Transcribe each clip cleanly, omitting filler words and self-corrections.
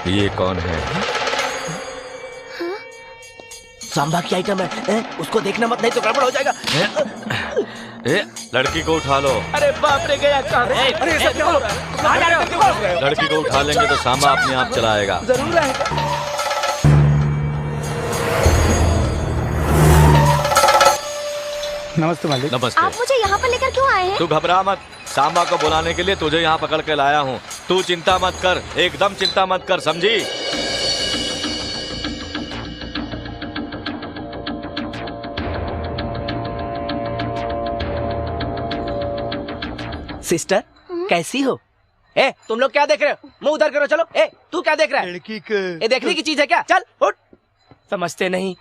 ये कौन है? सांबा की आइटम है, उसको देखना मत, नहीं तो गड़बड़ हो जाएगा। लड़की को उठा लो। अरे बाप रे, गया कहाँ? अरे सब क्या हो रहा है? लड़की को उठा लेंगे तो सांबा अपने आप चला आएगा। जरूर आएगा। नमस्ते मालिक। नमस्ते। आप मुझे यहाँ पर लेकर क्यों आए हैं? तू घबरा मत, सांबा को बुलाने के लिए तुझे यहाँ पकड़ के लाया हूँ। तू चिंता मत कर, एकदम चिंता मत कर, समझी? सिस्टर कैसी हो? तुम लोग क्या देख रहे हो? मुंह उधर करो। चलो। तू क्या देख रहा है? लड़की को ये देखने की चीज है क्या? चल उठ। समझते नहीं,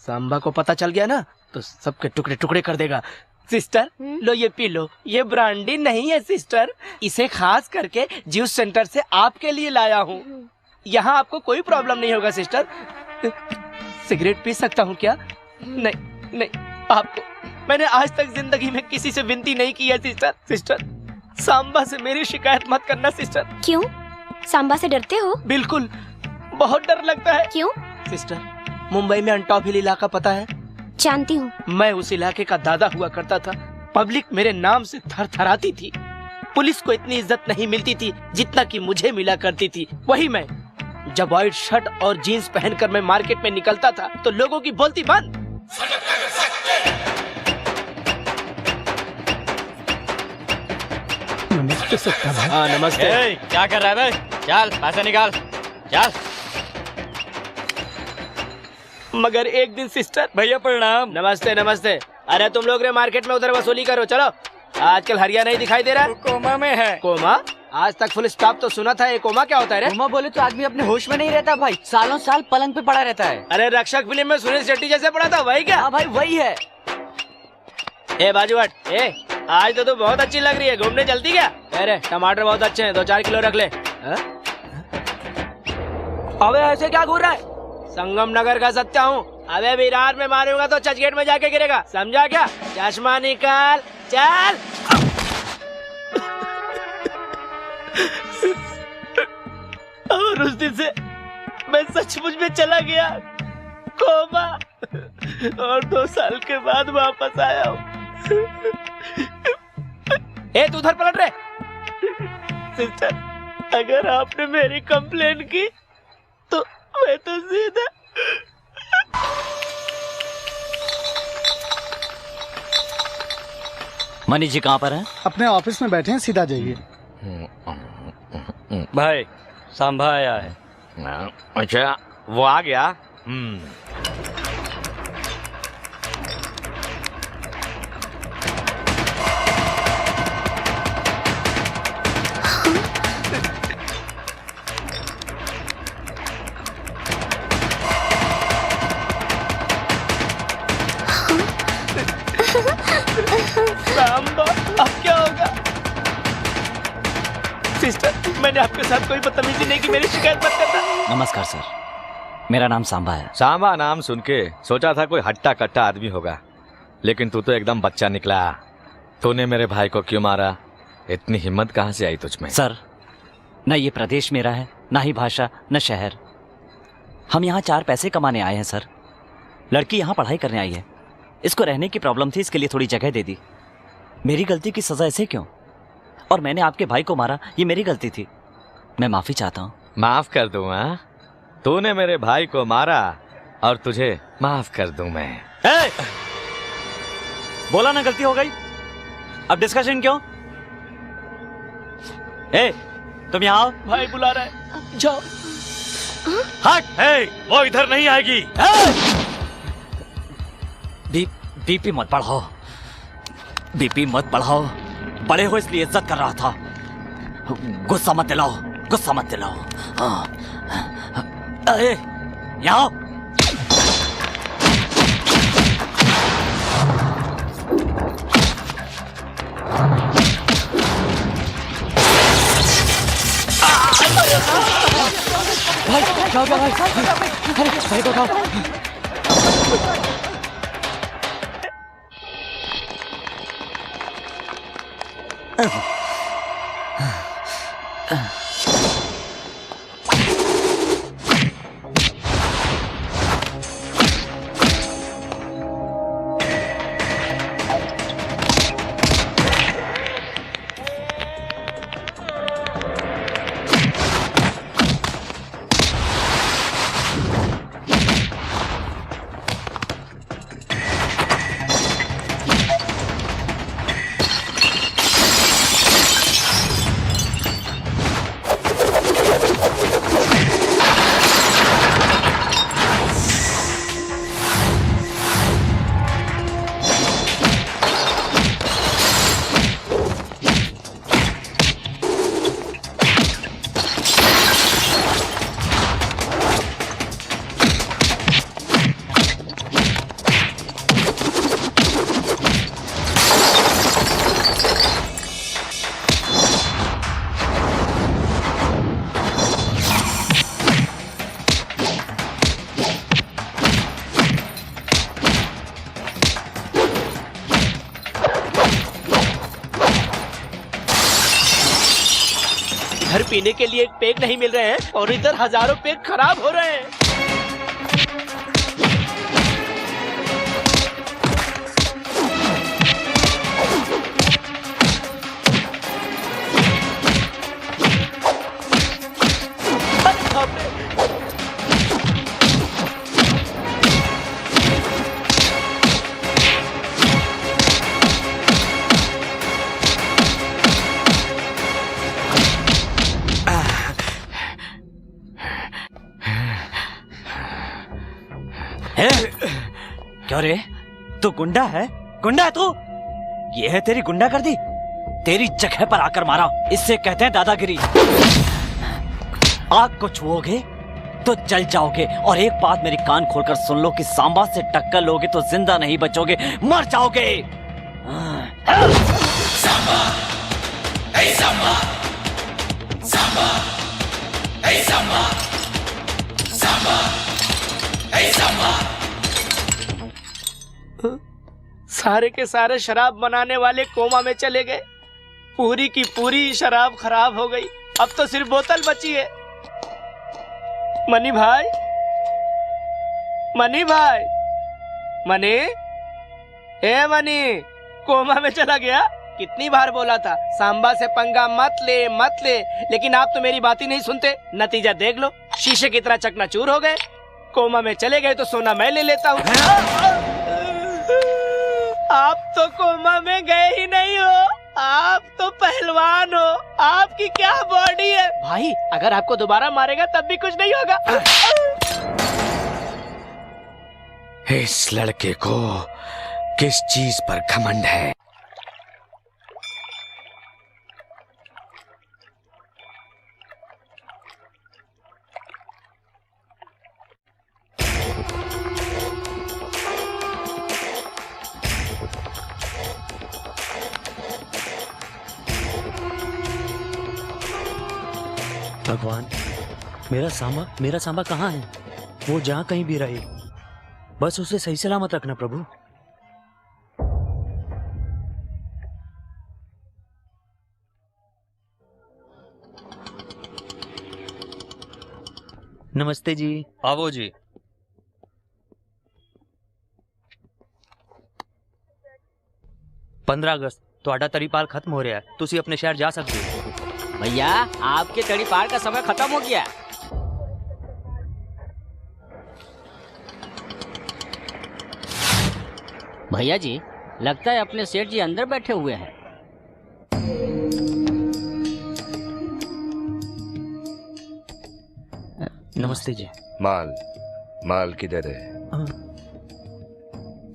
सांबा को पता चल गया ना तो सबके टुकड़े टुकड़े कर देगा। सिस्टर लो, ये पी लो। ये ब्रांडी नहीं है सिस्टर, इसे खास करके जूस सेंटर से आपके लिए लाया हूँ। यहाँ आपको कोई प्रॉब्लम नहीं होगा सिस्टर। सिगरेट पी सकता हूँ क्या? नहीं नहीं, आपको मैंने आज तक जिंदगी में किसी से विनती नहीं की है सिस्टर। सिस्टर सांबा से मेरी शिकायत मत करना सिस्टर। क्यों? सांबा से डरते हो? बिल्कुल, बहुत डर लगता है। क्यों? सिस्टर, मुंबई में अंटॉप हिल इलाका पता है? जानती हूँ। मैं उस इलाके का दादा हुआ करता था। पब्लिक मेरे नाम से थरथराती थी। पुलिस को इतनी इज्जत नहीं मिलती थी जितना कि मुझे मिला करती थी। वही मैं, जब व्हाइट शर्ट और जीन्स पहनकर मैं मार्केट में निकलता था तो लोगों की बोलती बंद। नमस्ते सत्ता भाई। हाँ नमस्ते। क्या कर रहा है भाई? चल पैसे निकाल, चल। मगर एक दिन सिस्टर। भैया प्रणाम। नमस्ते नमस्ते। अरे तुम लोग रे मार्केट में उधर वसूली करो। चलो, आजकल हरिया नहीं दिखाई दे रहा है। कोमा में है। कोमा? आज तक फुल स्टॉप तो सुना था, ये कोमा क्या होता है रे? कोमा बोले तो आदमी अपने होश में नहीं रहता भाई, सालों साल पलंग पे पड़ा रहता है। अरे रक्षक फिल्म में सुनील शेट्टी जैसे पड़ा था, वही क्या? हाँ भाई वही है। ए बाजू हट। आज तो तू बहुत अच्छी लग रही है, घूमने चलती क्या? अरे टमाटर बहुत अच्छे हैं, 2-4 किलो रख ले। अबे ऐसे क्या घूर रहा है? संगम नगर का सत्या हूँ। अबे विरार में मारूंगा तो चर्चगेट में जाके गिरेगा, समझा क्या? चश्मा निकाल, चल। और उस दिन से मैं सचमुच में चला गया कोमा, और 2 साल के बाद वापस आया हूँ। तू उधर पलट रहे। सिस्टर, अगर आपने मेरी कंप्लेन की तो मैं तो सीधा। मनीष जी कहाँ पर हैं? अपने ऑफिस में बैठे हैं, सीधा जाइए। भाई सांभा आया है। अच्छा, वो आ गया। सांबा, अब क्या होगा? सिस्टर, मैंने आपके साथ कोई बदतमीजी नहीं की, मेरी शिकायत मत करना। नमस्कार सर, मेरा नाम सांबा है। सांबा नाम सुन के सोचा था कोई हट्टा कट्टा आदमी होगा, लेकिन तू तो एकदम बच्चा निकला। तूने मेरे भाई को क्यों मारा? इतनी हिम्मत कहाँ से आई तुझ में? सर, न ये प्रदेश मेरा है, न ही भाषा, न शहर। हम यहाँ 4 पैसे कमाने आए हैं सर। लड़की यहाँ पढ़ाई करने आई है, इसको रहने की प्रॉब्लम थी, इसके लिए थोड़ी जगह दे दी। मेरी गलती की सजा ऐसे क्यों? और मैंने आपके भाई को मारा, ये मेरी गलती थी, मैं माफी चाहता हूँ। माफ कर दूं? तूने मेरे भाई को मारा और तुझे माफ कर दूं मैं? बोला ना गलती हो गई, अब डिस्कशन क्यों? तुम यहाँ आओ। भाई बुला रहा है, जाओ। हट। वो इधर नहीं आएगी। बीपी मत बढ़ाओ, बीपी मत बढ़ाओ। बड़े हो इसलिए इज्जत कर रहा था। गुस्सा मत दिलाओ, गुस्सा मत दिलाओ। यहाँ आओ। भाई क्या हो गया भाई? अरे भाई को उठाओ। पीने के लिए एक पेग नहीं मिल रहे हैं और इधर हजारों पेग खराब हो रहे हैं। अरे बाप रे। है? क्यों रे, तू गुंडा है? गुंडा है तू? ये है तेरी गुंडा कर दी? तेरी जगह पर आकर मारा, इससे कहते हैं दादागिरी। आग को छुओगे तो जल जाओगे। और एक बात मेरी कान खोलकर सुन लो कि सांबा से टक्कर लोगे तो जिंदा नहीं बचोगे, मर जाओगे। सांबा, हे सांबा, सांबा, हे सांबा, सांबा, हे सांबा। सारे के सारे शराब बनाने वाले कोमा में चले गए। पूरी की पूरी शराब खराब हो गई। अब तो सिर्फ बोतल बची है। मनी भाई, मनी भाई, मनी, ए मनी, कोमा में चला गया। कितनी बार बोला था सांबा से पंगा मत ले मत ले, लेकिन आप तो मेरी बात ही नहीं सुनते। नतीजा देख लो, शीशे की तरह चकनाचूर हो गए। कोमा में चले गए तो सोना मैं ले लेता हूँ। आप तो कोमा में गए ही नहीं हो, आप तो पहलवान हो। आपकी क्या बॉडी है भाई, अगर आपको दोबारा मारेगा तब भी कुछ नहीं होगा। इस लड़के को किस चीज पर घमंड है? भगवान, मेरा सांबा कहाँ है? वो जहाँ कहीं भी रहे, बस उसे सही सलामत रखना प्रभु। नमस्ते जी। आवो जी। पंद्रह अगस्त ਤੁਹਾਡਾ ਤੜੀਪਾਲ खत्म हो रहा है, तुसी अपने शहर जा सकते हो। भैया आपके तड़ी पार का समय खत्म हो गया। भैया जी, लगता है अपने सेठ जी अंदर बैठे हुए हैं। नमस्ते जी। माल किधर है?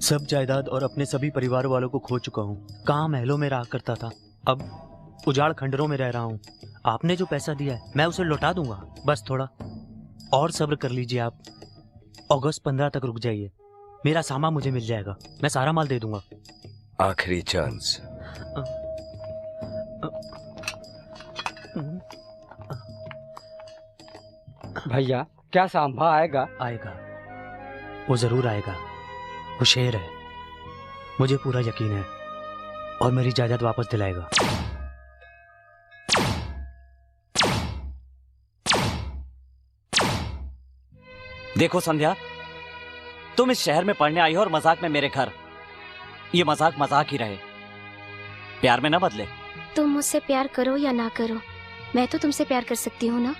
सब जायदाद और अपने सभी परिवार वालों को खो चुका हूँ। कहाँ महलों में रहा करता था, अब उजाड़ खंडरों में रह रहा हूँ। आपने जो पैसा दिया है मैं उसे लौटा दूंगा, बस थोड़ा और सब्र कर लीजिए आप। अगस्त 15 तक रुक जाइए, मेरा सामान मुझे मिल जाएगा, मैं सारा माल दे दूंगा। आखिरी चांस। भैया क्या सांभा आएगा? आएगा, वो जरूर आएगा। वो शेर है, मुझे पूरा यकीन है, और मेरी जायदाद वापस दिलाएगा। देखो संध्या, तुम इस शहर में पढ़ने आई हो और मजाक में मेरे घर। ये मजाक मजाक ही रहे, प्यार में ना बदले। तुम मुझसे प्यार करो या ना करो, मैं तो तुमसे प्यार कर सकती हूँ ना।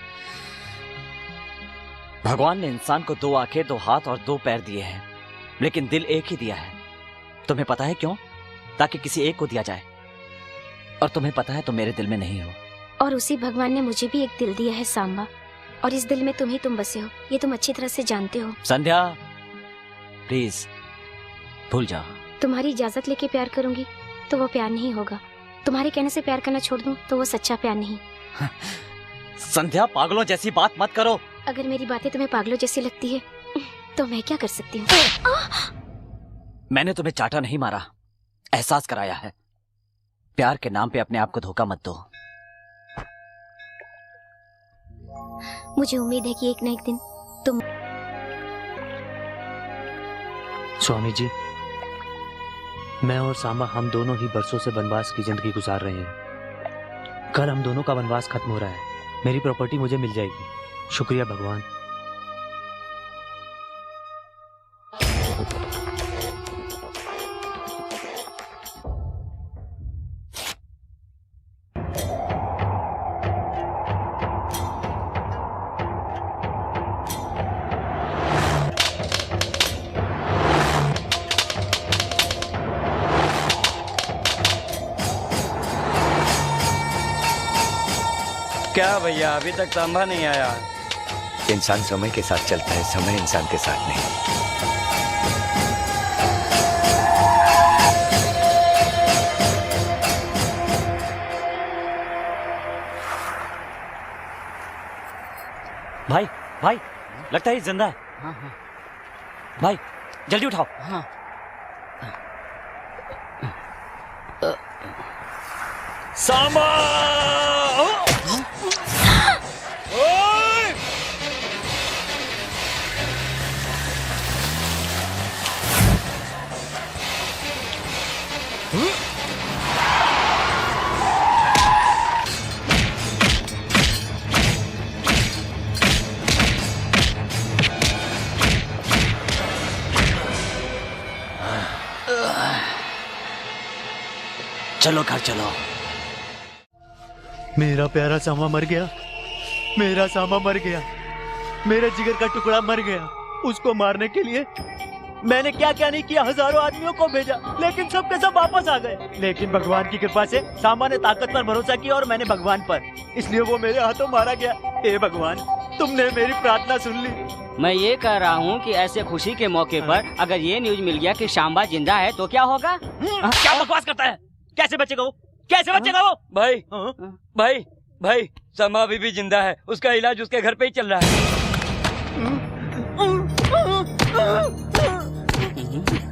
भगवान ने इंसान को 2 आंखें, 2 हाथ और 2 पैर दिए हैं, लेकिन दिल एक ही दिया है। तुम्हें पता है क्यों? ताकि किसी एक को दिया जाए। और तुम्हें पता है तुम मेरे दिल में नहीं हो। और उसी भगवान ने मुझे भी एक दिल दिया है सांबा, और इस दिल में तुम बसे हो, ये तुम अच्छी तरह से जानते हो। संध्या प्लीज भूल जाओ। तुम्हारी इजाजत लेके प्यार करूंगी तो वो प्यार नहीं होगा, तुम्हारे कहने से प्यार करना छोड़ दूं तो वो सच्चा प्यार नहीं। संध्या पागलों जैसी बात मत करो। अगर मेरी बातें तुम्हें पागलों जैसी लगती है तो मैं क्या कर सकती हूँ? मैंने तुम्हें चाटा नहीं मारा, एहसास कराया है। प्यार के नाम पे अपने आप को धोखा मत दो। मुझे उम्मीद है कि एक न एक दिन तुम। स्वामी जी, मैं और सांबा हम दोनों ही बरसों से वनवास की जिंदगी गुजार रहे हैं। कल हम दोनों का वनवास खत्म हो रहा है। मेरी प्रॉपर्टी मुझे मिल जाएगी। शुक्रिया भगवान। क्या भैया अभी तक सांभा नहीं आया? इंसान समय के साथ चलता है, समय इंसान के साथ नहीं। भाई भाई, लगता है ये जिंदा है। हाँ हाँ भाई जल्दी उठाओ। हाँ। सांबा! चलो घर चलो। मेरा प्यारा सांबा मर गया। मेरा सांबा मर गया। मेरे जिगर का टुकड़ा मर गया। उसको मारने के लिए मैंने क्या क्या नहीं किया। हजारों आदमियों को भेजा, लेकिन सब के सब वापस आ गए। लेकिन भगवान की कृपा से सांबा ने ताकत पर भरोसा किया और मैंने भगवान पर, इसलिए वो मेरे हाथों मारा गया। हे भगवान, तुमने मेरी प्रार्थना सुन ली। मैं ये कह रहा हूँ कि ऐसे खुशी के मौके पर अगर ये न्यूज मिल गया कि सांबा जिंदा है तो क्या होगा? क्या बकवास करता है? कैसे बचेगा वो? कैसे बचेगा वो? भाई भाई भाई, सांभा अभी भी जिंदा है। उसका इलाज उसके घर पे ही चल रहा है।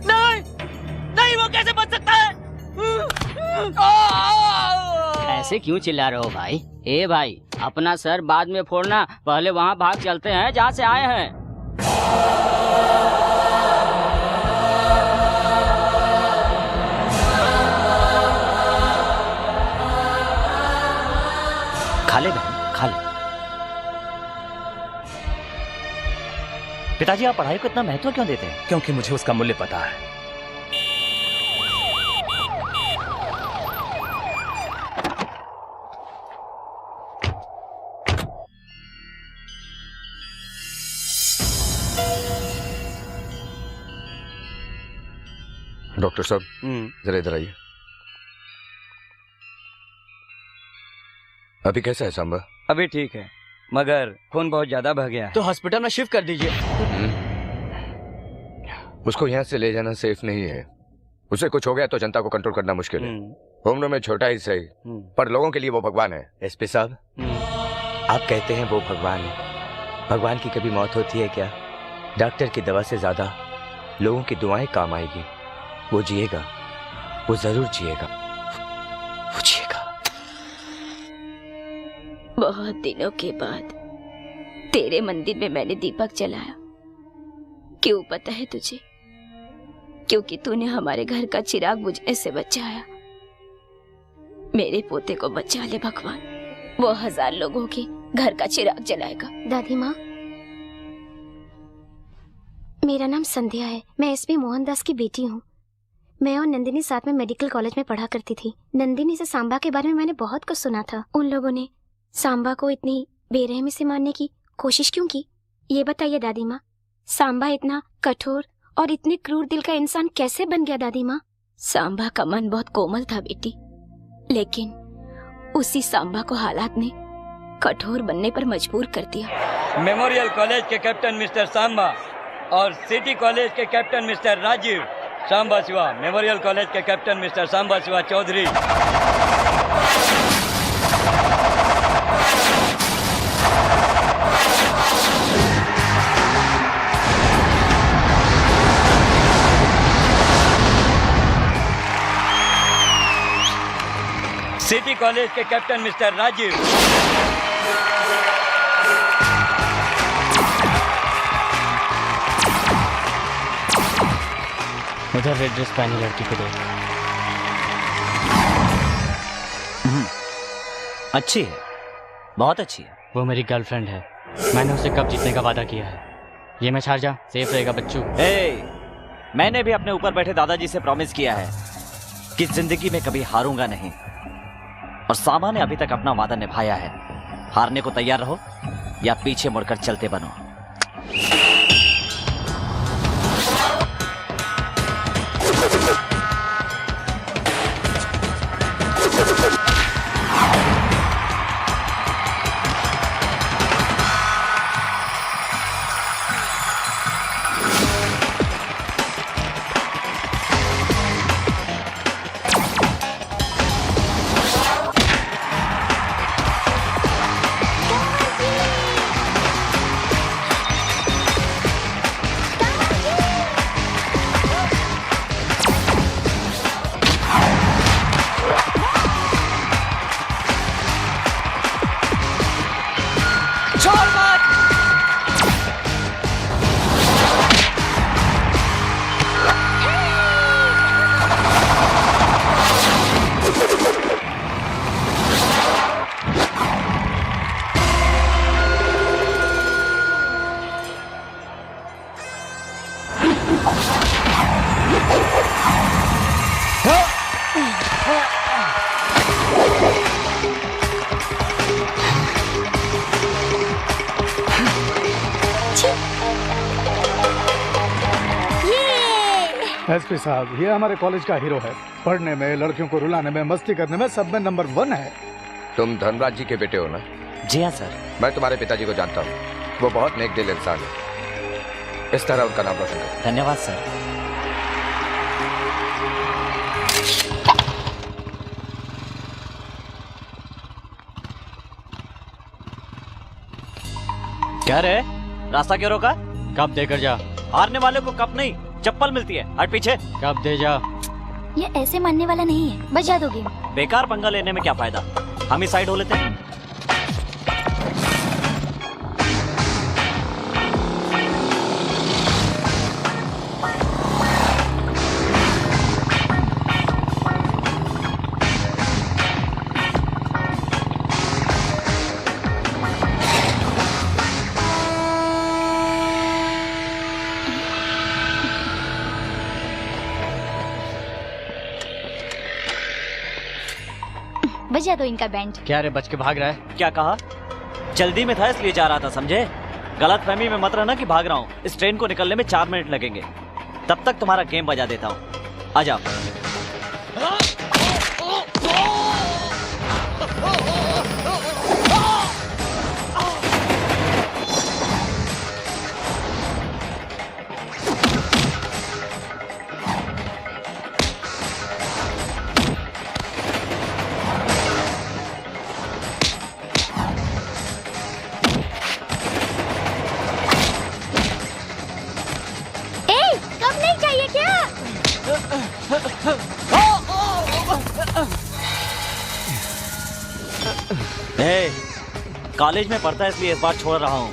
नहीं नहीं, वो कैसे बच सकता है? ऐसे क्यों चिल्ला रहे हो भाई? ए भाई, अपना सर बाद में फोड़ना, पहले वहाँ भाग चलते हैं जहाँ से आए हैं। खा ले बहन, खा ले। पिताजी, आप पढ़ाई को इतना महत्व क्यों देते हैं? क्योंकि मुझे उसका मूल्य पता है। डॉक्टर साहब, जरा इधर आइए। अभी कैसा है सांबा? अभी ठीक है, मगर खून बहुत ज्यादा बह गया है। तो हॉस्पिटल में शिफ्ट कर दीजिए। उसको यहाँ से ले जाना सेफ नहीं है। उसे कुछ हो गया तो जनता को कंट्रोल करना मुश्किल है। उम्र में छोटा ही सही, पर लोगों के लिए वो भगवान है। एसपी साहब, आप कहते हैं वो भगवान है। भगवान की कभी मौत होती है क्या? डॉक्टर की दवा से ज्यादा लोगों की दुआएं काम आएगी। वो जिएगा, वो जरूर जिएगा, वो जिएगा। बहुत दिनों के बाद तेरे मंदिर में मैंने दीपक जलाया। क्यों पता है तुझे? क्योंकि तूने हमारे घर का चिराग बुझने से बचाया। मेरे पोते को बचा ले भगवान, वो 1000 लोगों के घर का चिराग जलाएगा। दादी माँ, मेरा नाम संध्या है। मैं एसपी मोहनदास की बेटी हूँ। मैं और नंदिनी साथ में मेडिकल कॉलेज में पढ़ा करती थी। नंदिनी से सांबा के बारे में मैंने बहुत कुछ सुना था। उन लोगों ने सांबा को इतनी बेरहमी से मारने की कोशिश क्यों की? ये बताइए दादी माँ, सांबा इतना कठोर और इतने क्रूर दिल का इंसान कैसे बन गया? दादी माँ, सांबा का मन बहुत कोमल था बेटी, लेकिन उसी सांबा को हालात ने कठोर बनने पर मजबूर कर दिया। मेमोरियल कॉलेज के कैप्टन मिस्टर सांबा और सिटी कॉलेज के captain mister Rajeev. Samba Shiva, Memorial College के captain mister Samba Shiva Chaudhary. City College के कैप्टन मिस्टर राजीव। उधर रेड ड्रेस पहनी लड़की को देख। अच्छी है, बहुत अच्छी है। वो मेरी गर्लफ्रेंड है। मैंने उसे कब जीतने का वादा किया है। ये मैच हार जा, सेफ रहेगा बच्चू। मैंने भी अपने ऊपर बैठे दादाजी से प्रॉमिस किया है कि जिंदगी में कभी हारूंगा नहीं, और सामा ने अभी तक अपना वादा निभाया है। हारने को तैयार रहो या पीछे मुड़कर चलते बनो। एसपी साहब, ये हमारे कॉलेज का हीरो है। पढ़ने में, लड़कियों को रुलाने में, मस्ती करने में, सब में नंबर 1 है। तुम धनराज जी के बेटे हो ना? जी हाँ सर। मैं तुम्हारे पिताजी को जानता हूँ, वो बहुत नेक दिल इंसान है। इस तरह उनका नाम रोशन करो। धन्यवाद सर। क्या रे, रास्ता क्यों रोका? कप देकर जा। हारने वाले को कप नहीं, चप्पल मिलती है। हट पीछे। कप दे जा। ये ऐसे मानने वाला नहीं है, बजा दो गेम। बेकार पंगा लेने में क्या फायदा, हम ही साइड हो लेते हैं। बजा दो इनका बैंड। क्या रे, बच के भाग रहा है? क्या कहा? जल्दी में था इसलिए जा रहा था, समझे? गलत फहमी में मत रहना कि भाग रहा हूँ। इस ट्रेन को निकलने में 4 मिनट लगेंगे। तब तक तुम्हारा गेम बजा देता हूँ। आ जाओ। कॉलेज में पढ़ता है इसलिए इस बार छोड़ रहा हूँ,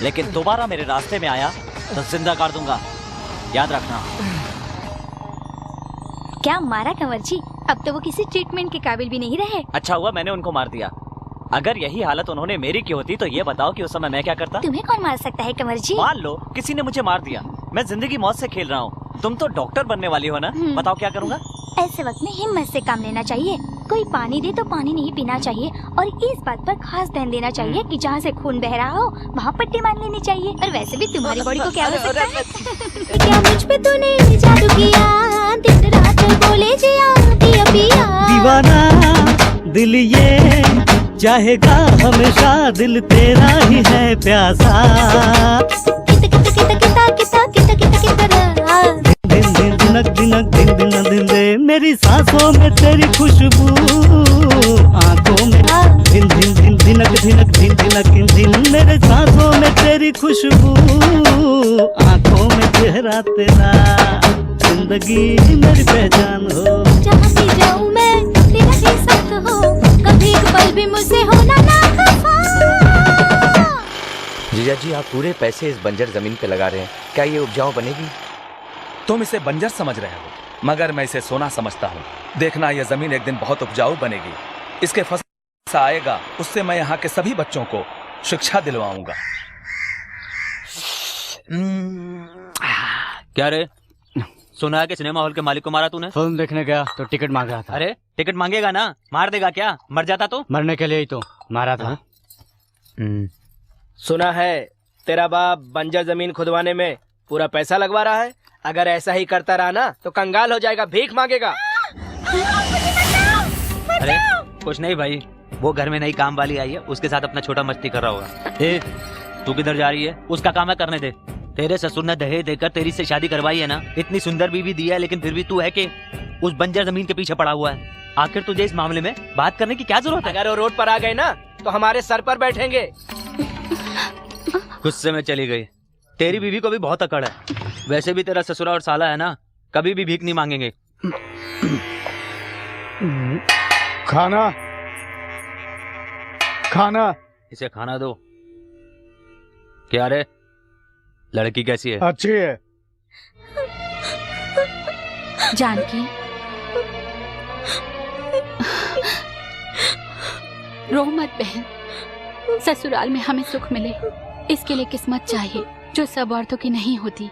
लेकिन दोबारा मेरे रास्ते में आया तो जिंदा कर दूंगा, याद रखना। क्या मारा कंवर जी, अब तो वो किसी ट्रीटमेंट के काबिल भी नहीं रहे। अच्छा हुआ मैंने उनको मार दिया। अगर यही हालत उन्होंने मेरी की होती तो ये बताओ कि उस समय मैं क्या करता? तुम्हें कौन मार सकता है कंवर जी? मान लो किसी ने मुझे मार दिया, मैं जिंदगी मौत से खेल रहा हूँ। तुम तो डॉक्टर बनने वाली हो ना, बताओ क्या करूँगा? ऐसे वक्त में हिम्मत से काम लेना चाहिए। कोई पानी दे तो पानी नहीं पीना चाहिए, और इस बात पर खास ध्यान देना चाहिए कि जहाँ से खून बह रहा हो वहाँ पट्टी मान लेनी चाहिए। और वैसे भी तुम्हारी बॉडी को क्या हो सकता है? क्या मुझ पे तूने जादू किया, दिन रात बोले जिया पिया पिया। दीवाना दिल ये चाहेगा हमेशा, दिल तेरा ही है प्यासा। दिन दिन दिनक दिनक दिन दिन दिन दे, मेरी सांसों में तेरी खुशबू, आंखों में दिन दिन दिन दिनक दिनक दिन दिनक दिन, मेरे सांसों में तेरी खुशबू, आंखों में चेहरा तेरा, जिंदगी मेरी पहचान हो। जहाँ भी जाऊँ मैं तेरा ही साथ हो, कभी एक पल भी मुझसे होना ना खफा। जीजा जी, आप पूरे पैसे इस बंजर जमीन पे लगा रहे हैं, क्या ये उपजाऊ बनेगी? तुम इसे बंजर समझ रहे हो, मगर मैं इसे सोना समझता हूँ। देखना यह जमीन एक दिन बहुत उपजाऊ बनेगी। इसके फसल आएगा, उससे मैं यहाँ के सभी बच्चों को शिक्षा दिलवाऊंगा। क्या रे, सुना है कि सिनेमा हॉल के मालिक को मारा तूने? फिल्म देखने गया तो टिकट मांग रहा था। अरे टिकट मांगेगा ना, मार देगा क्या? मर जाता तो? मरने के लिए ही तो मारा था। सुना है तेरा बाप बंजर जमीन खुदवाने में पूरा पैसा लगवा रहा है। अगर ऐसा ही करता रहा ना तो कंगाल हो जाएगा, भीख मांगेगा। अरे कुछ नहीं भाई, वो घर में नई काम वाली आई है, उसके साथ अपना छोटा मस्ती कर रहा होगा। ए, तू किधर जा रही है? उसका काम है करने दे। तेरे ससुर ने दहेज देकर तेरी से शादी करवाई है ना, इतनी सुंदर बीवी दी है, लेकिन फिर भी तू है कि उस बंजर जमीन के पीछे पड़ा हुआ है। आखिर तुझे इस मामले में बात करने की क्या जरूरत है? अगर वो रोड पर आ गए ना तो हमारे सर पर बैठेंगे। गुस्से में चली गई। तेरी बीवी को भी बहुत अकड़ है। वैसे भी तेरा ससुरा और साला है ना, कभी भी भीख नहीं मांगेंगे। खाना खाना इसे खाना दो। क्या रे, लड़की कैसी है? अच्छी है। जानकी, रो मत बहन। ससुराल में हमें सुख मिले इसके लिए किस्मत चाहिए, जो सब औरतों की नहीं होती।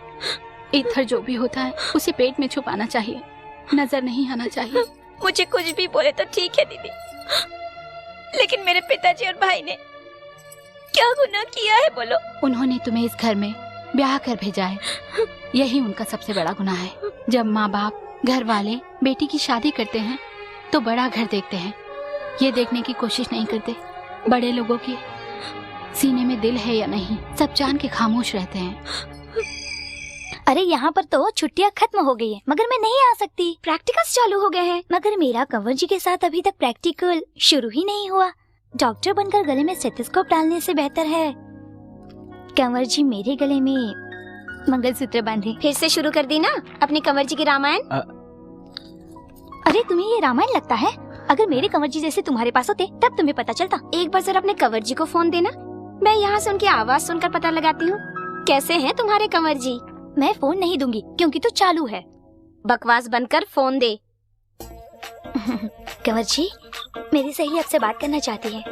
इधर जो भी होता है उसे पेट में छुपाना चाहिए, नजर नहीं आना चाहिए। मुझे कुछ भी बोले तो ठीक है दीदी, लेकिन मेरे पिताजी और भाई ने क्या गुनाह किया है बोलो? उन्होंने तुम्हें इस घर में ब्याह कर भेजा है, यही उनका सबसे बड़ा गुनाह है। जब माँ बाप घर वाले बेटी की शादी करते हैं तो बड़ा घर देखते हैं, ये देखने की कोशिश नहीं करते बड़े लोगों के सीने में दिल है या नहीं। सब जान के खामोश रहते हैं। अरे यहाँ पर तो छुट्टियाँ खत्म हो गई है, मगर मैं नहीं आ सकती। प्रैक्टिकल्स चालू हो गए हैं, मगर मेरा कंवर जी के साथ अभी तक प्रैक्टिकल शुरू ही नहीं हुआ। डॉक्टर बनकर गले में स्टेथोस्कोप डालने से बेहतर है कंवर जी मेरे गले में मंगलसूत्र बांधे। फिर से शुरू कर दी ना अपनी कंवर जी की रामायण। अरे तुम्हें ये रामायण लगता है? अगर मेरे कंवर जी जैसे तुम्हारे पास होते तब तुम्हें पता चलता। एक बार जरा अपने कंवर जी को फोन देना, मैं यहाँ से उनकी आवाज सुनकर पता लगाती हूँ कैसे हैं तुम्हारे कंवर जी। मैं फोन नहीं दूंगी क्योंकि तो चालू है। बकवास बनकर फोन दे। कंवर जी, मेरी सहेली आपसे बात करना चाहती है।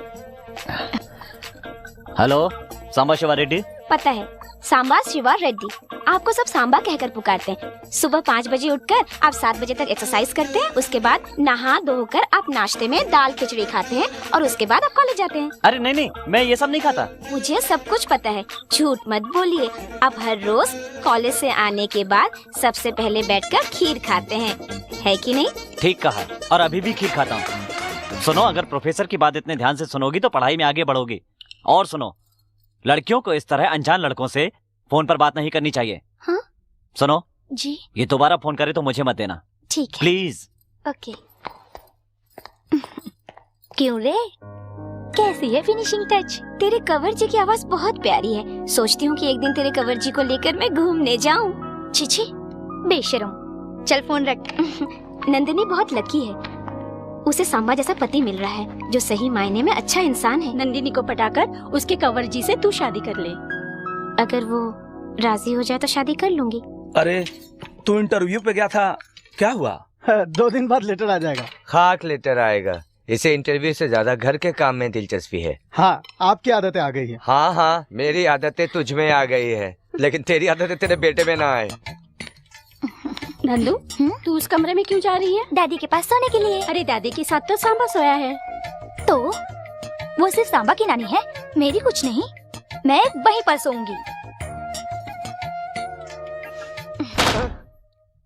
हेलो, सांबा शिवा रेड्डी। पता है, सांबा शिवा रेड्डी। आपको सब सांबा कहकर पुकारते हैं। सुबह 5 बजे उठकर आप 7 बजे तक एक्सरसाइज करते हैं, उसके बाद नहा धोकर आप नाश्ते में दाल खिचड़ी खाते हैं और उसके बाद आप कॉलेज जाते हैं। अरे नहीं नहीं, मैं ये सब नहीं खाता। मुझे सब कुछ पता है, झूठ मत बोलिए। आप हर रोज कॉलेज से आने के बाद सबसे पहले बैठकर खीर खाते हैं, है कि नहीं? ठीक कहा, और अभी भी खीर खाता हूँ। सुनो, अगर प्रोफेसर की बात इतने ध्यान से सुनोगी तो पढ़ाई में आगे बढ़ोगी। और सुनो, लड़कियों को इस तरह अनजान लड़कों से फोन पर बात नहीं करनी चाहिए। हाँ? सुनो जी, ये दोबारा फोन करे तो मुझे मत देना। ठीक है, प्लीज। ओके। क्यों रे, कैसी है फिनिशिंग टच? तेरे कंवर जी की आवाज बहुत प्यारी है। सोचती हूँ कि एक दिन तेरे कंवर जी को लेकर मैं घूमने जाऊँ। छिछी बेशरम, चल फोन रख। नंदिनी बहुत लकी है, उसे सांबा जैसा पति मिल रहा है जो सही मायने में अच्छा इंसान है। नंदिनी को पटाकर उसके कंवर जी से तू शादी कर ले। अगर वो राजी हो जाए तो शादी कर लूंगी। अरे तू इंटरव्यू पे गया था, क्या हुआ? 2 दिन बाद लेटर आ जाएगा। खाक लेटर आएगा। इसे इंटरव्यू से ज्यादा घर के काम में दिलचस्पी है। हाँ, आपकी आदतें आ गई है। हाँ हाँ, मेरी आदतें तुझ में आ गई है, लेकिन तेरी आदतें तेरे बेटे में ना आए। नंदू, तू उस कमरे में क्यों जा रही है? दादी के पास सोने के लिए। अरे दादी के साथ तो सांबा सोया है। तो वो सिर्फ सांबा की नानी है, मेरी कुछ नहीं। मैं वहीं पर सोऊंगी।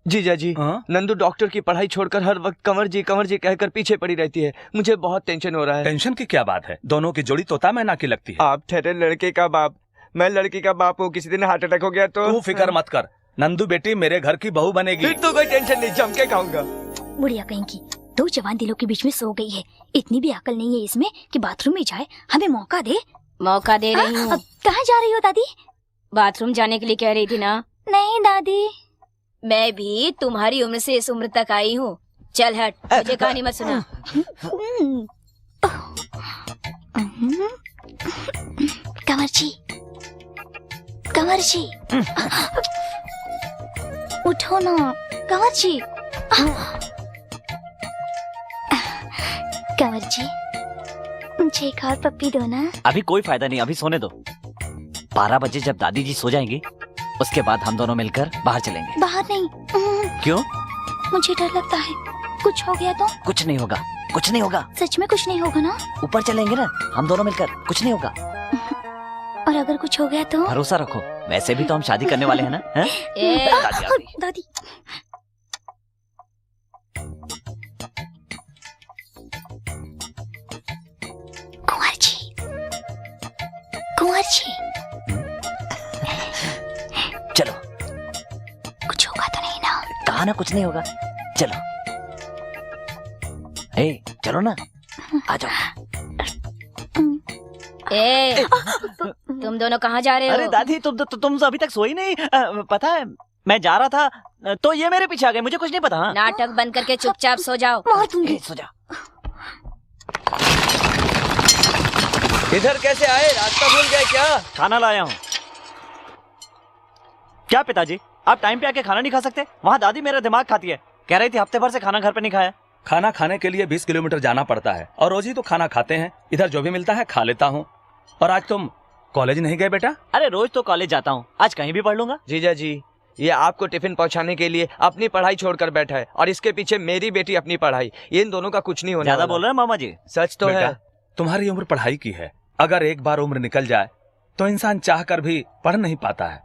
जीजा जी, नंदू डॉक्टर की पढ़ाई छोड़कर हर वक्त कंवर जी कहकर पीछे पड़ी रहती है। मुझे बहुत टेंशन हो रहा है। टेंशन की क्या बात है? दोनों की जोड़ी तोता मैना की लगती है। आप ठहरे लड़के का बाप, मैं लड़की का बाप हूँ। किसी दिन हार्ट अटैक हो गया तो? तू फिक्र मत कर, नंदू बेटी मेरे घर की बहू बनेगी। फिर तो कोई टेंशन नहीं, जम के खाऊंगा। बुढ़िया कहीं की, 2 जवान दिलों के बीच में सो गई है। इतनी भी अकल नहीं है इसमें कि बाथरूम में जाए। हमें मौका दे। मौका दे रही हूँ। कहाँ जा रही हो दादी? बाथरूम जाने के लिए कह रही थी ना? नहीं दादी, मैं भी तुम्हारी उम्र से इस उम्र तक आई हूँ। चल हट, मुझे कहानी मत सुना। कंवर जी, कंवर जी, उठो ना कंवर जी। कंवर जी, मुझे एक और पप्पी दो ना। अभी कोई फायदा नहीं, अभी सोने दो। 12 बजे जब दादी जी सो जाएंगी उसके बाद हम दोनों मिलकर बाहर चलेंगे। बाहर नहीं। क्यों? मुझे डर लगता है, कुछ हो गया तो? कुछ नहीं होगा, कुछ नहीं होगा। सच में कुछ नहीं होगा ना? ऊपर चलेंगे ना हम दोनों मिलकर, कुछ नहीं होगा। और अगर कुछ हो गया तो? भरोसा रखो, वैसे भी तो हम शादी करने वाले हैं ना। हैं? दादी आ गई। दादी कुंवर जी, कुंवर जी, चलो। कुछ होगा तो नहीं ना? कहा ना कुछ नहीं होगा, चलो। ए, चलो ना, आ जाओ। ए, तुम दोनों कहाँ जा रहे हो? अरे दादी तुम तो अभी तक सोई नहीं। पता है मैं जा रहा था तो ये मेरे पीछे आ गए, मुझे कुछ नहीं पता। हाँ? नाटक बंद करके चुपचाप सो जाओ। मार दूंगी। सो जा। इधर कैसे आए? रास्ता भूल गए क्या? खाना लाया हूँ। क्या पिताजी आप टाइम पे आके खाना नहीं खा सकते? वहाँ दादी मेरा दिमाग खाती है, कह रही थी हफ्ते भर से खाना घर पे नहीं खाया। खाना खाने के लिए 20 किलोमीटर जाना पड़ता है और रोज ही तो खाना खाते हैं। इधर जो भी मिलता है खा लेता हूँ। और आज तुम कॉलेज नहीं गए बेटा? अरे रोज तो कॉलेज जाता हूँ, आज कहीं भी पढ़ लूंगा। जीजा जी, ये आपको टिफिन पहुंचाने के लिए अपनी पढ़ाई छोड़कर बैठा है और इसके पीछे मेरी बेटी अपनी पढ़ाई। इन दोनों का कुछ नहीं होने ज्यादा वाला। बोल रहे हैं मामा जी। सच तो बेटा, है। तुम्हारी उम्र पढ़ाई की है। अगर एक बार उम्र निकल जाए तो इंसान चाह कर भी पढ़ नहीं पाता है,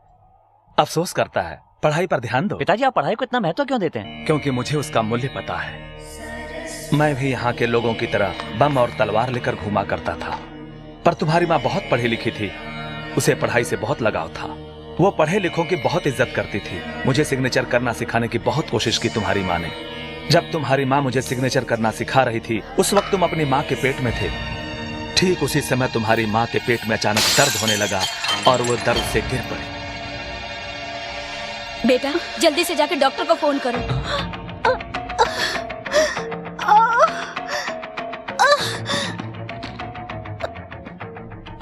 अफसोस करता है। पढ़ाई पर ध्यान दो। पिताजी आप पढ़ाई को इतना महत्व क्यों देते हैं? क्योंकि मुझे उसका मूल्य पता है। मैं भी यहाँ के लोगों की तरह बम और तलवार लेकर घूमा करता था, पर तुम्हारी माँ बहुत पढ़ी लिखी थी, उसे पढ़ाई से बहुत लगाव था। वो पढ़े लिखों की बहुत इज्जत करती थी। मुझे सिग्नेचर करना सिखाने की बहुत कोशिश की तुम्हारी माँ ने। जब तुम्हारी माँ मुझे सिग्नेचर करना सिखा रही थी उस वक्त तुम अपनी माँ के पेट में थे। ठीक उसी समय तुम्हारी माँ के पेट में अचानक दर्द होने लगा और वो दर्द से गिर पड़ी। बेटा जल्दी से जाके डॉक्टर को फोन करो।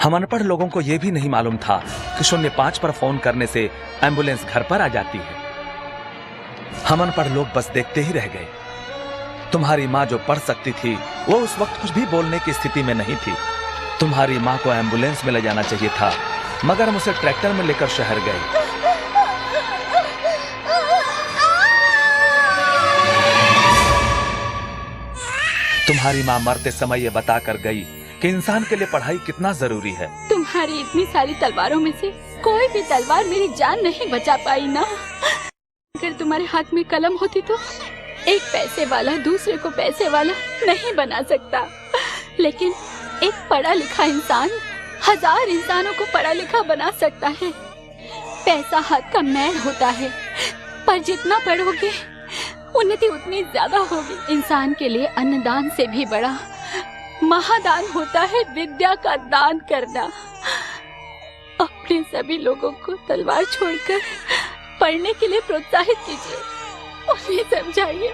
हम अनपढ़ लोगों को यह भी नहीं मालूम था कि 05 पर फोन करने से एम्बुलेंस घर पर आ जाती है। हम अनपढ़ लोग बस देखते ही रह गए। तुम्हारी माँ जो पढ़ सकती थी वो उस वक्त कुछ भी बोलने की स्थिति में नहीं थी। तुम्हारी माँ को एम्बुलेंस में ले जाना चाहिए था, मगर हम उसे ट्रैक्टर में लेकर शहर गए। तुम्हारी माँ मरते समय ये बताकर गई कि इंसान के लिए पढ़ाई कितना जरूरी है। तुम्हारी इतनी सारी तलवारों में से कोई भी तलवार मेरी जान नहीं बचा पाई ना। अगर तुम्हारे हाथ में कलम होती तो एक पैसे वाला दूसरे को पैसे वाला नहीं बना सकता, लेकिन एक पढ़ा लिखा इंसान 1000 इंसानों को पढ़ा लिखा बना सकता है। पैसा हाथ का मैल होता है, पर जितना पढ़ोगे उन्नति उतनी ज्यादा होगी। इंसान के लिए अन्नदान से भी बड़ा महादान होता है विद्या का दान करना। अपने सभी लोगों को तलवार छोड़कर पढ़ने के लिए प्रोत्साहित कीजिए, उन्हें समझाइए।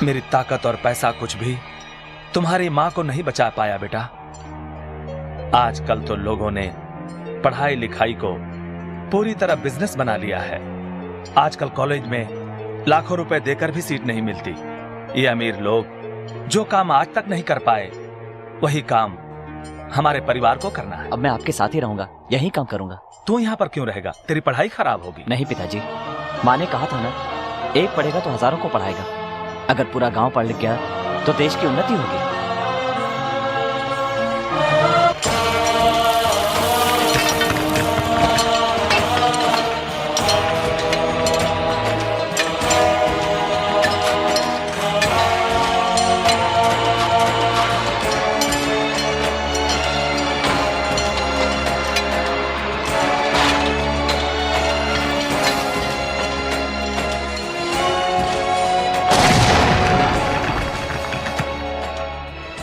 मेरी ताकत और पैसा कुछ भी तुम्हारी माँ को नहीं बचा पाया बेटा। आजकल तो लोगों ने पढ़ाई लिखाई को पूरी तरह बिजनेस बना लिया है। आजकल कॉलेज में लाखों रुपए देकर भी सीट नहीं मिलती। ये अमीर लोग जो काम आज तक नहीं कर पाए वही काम हमारे परिवार को करना है। अब मैं आपके साथ ही रहूंगा, यही काम करूंगा। तू यहाँ पर क्यों रहेगा? तेरी पढ़ाई खराब होगी। नहीं पिताजी, माँ ने कहा था ना, एक पढ़ेगा तो हजारों को पढ़ाएगा। अगर पूरा गांव पढ़ लिख गया तो देश की उन्नति होगी।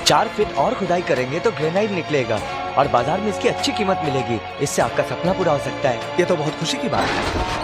चार फीट और खुदाई करेंगे तो ग्रेनाइट निकलेगा और बाजार में इसकी अच्छी कीमत मिलेगी। इससे आपका सपना पूरा हो सकता है। ये तो बहुत खुशी की बात है।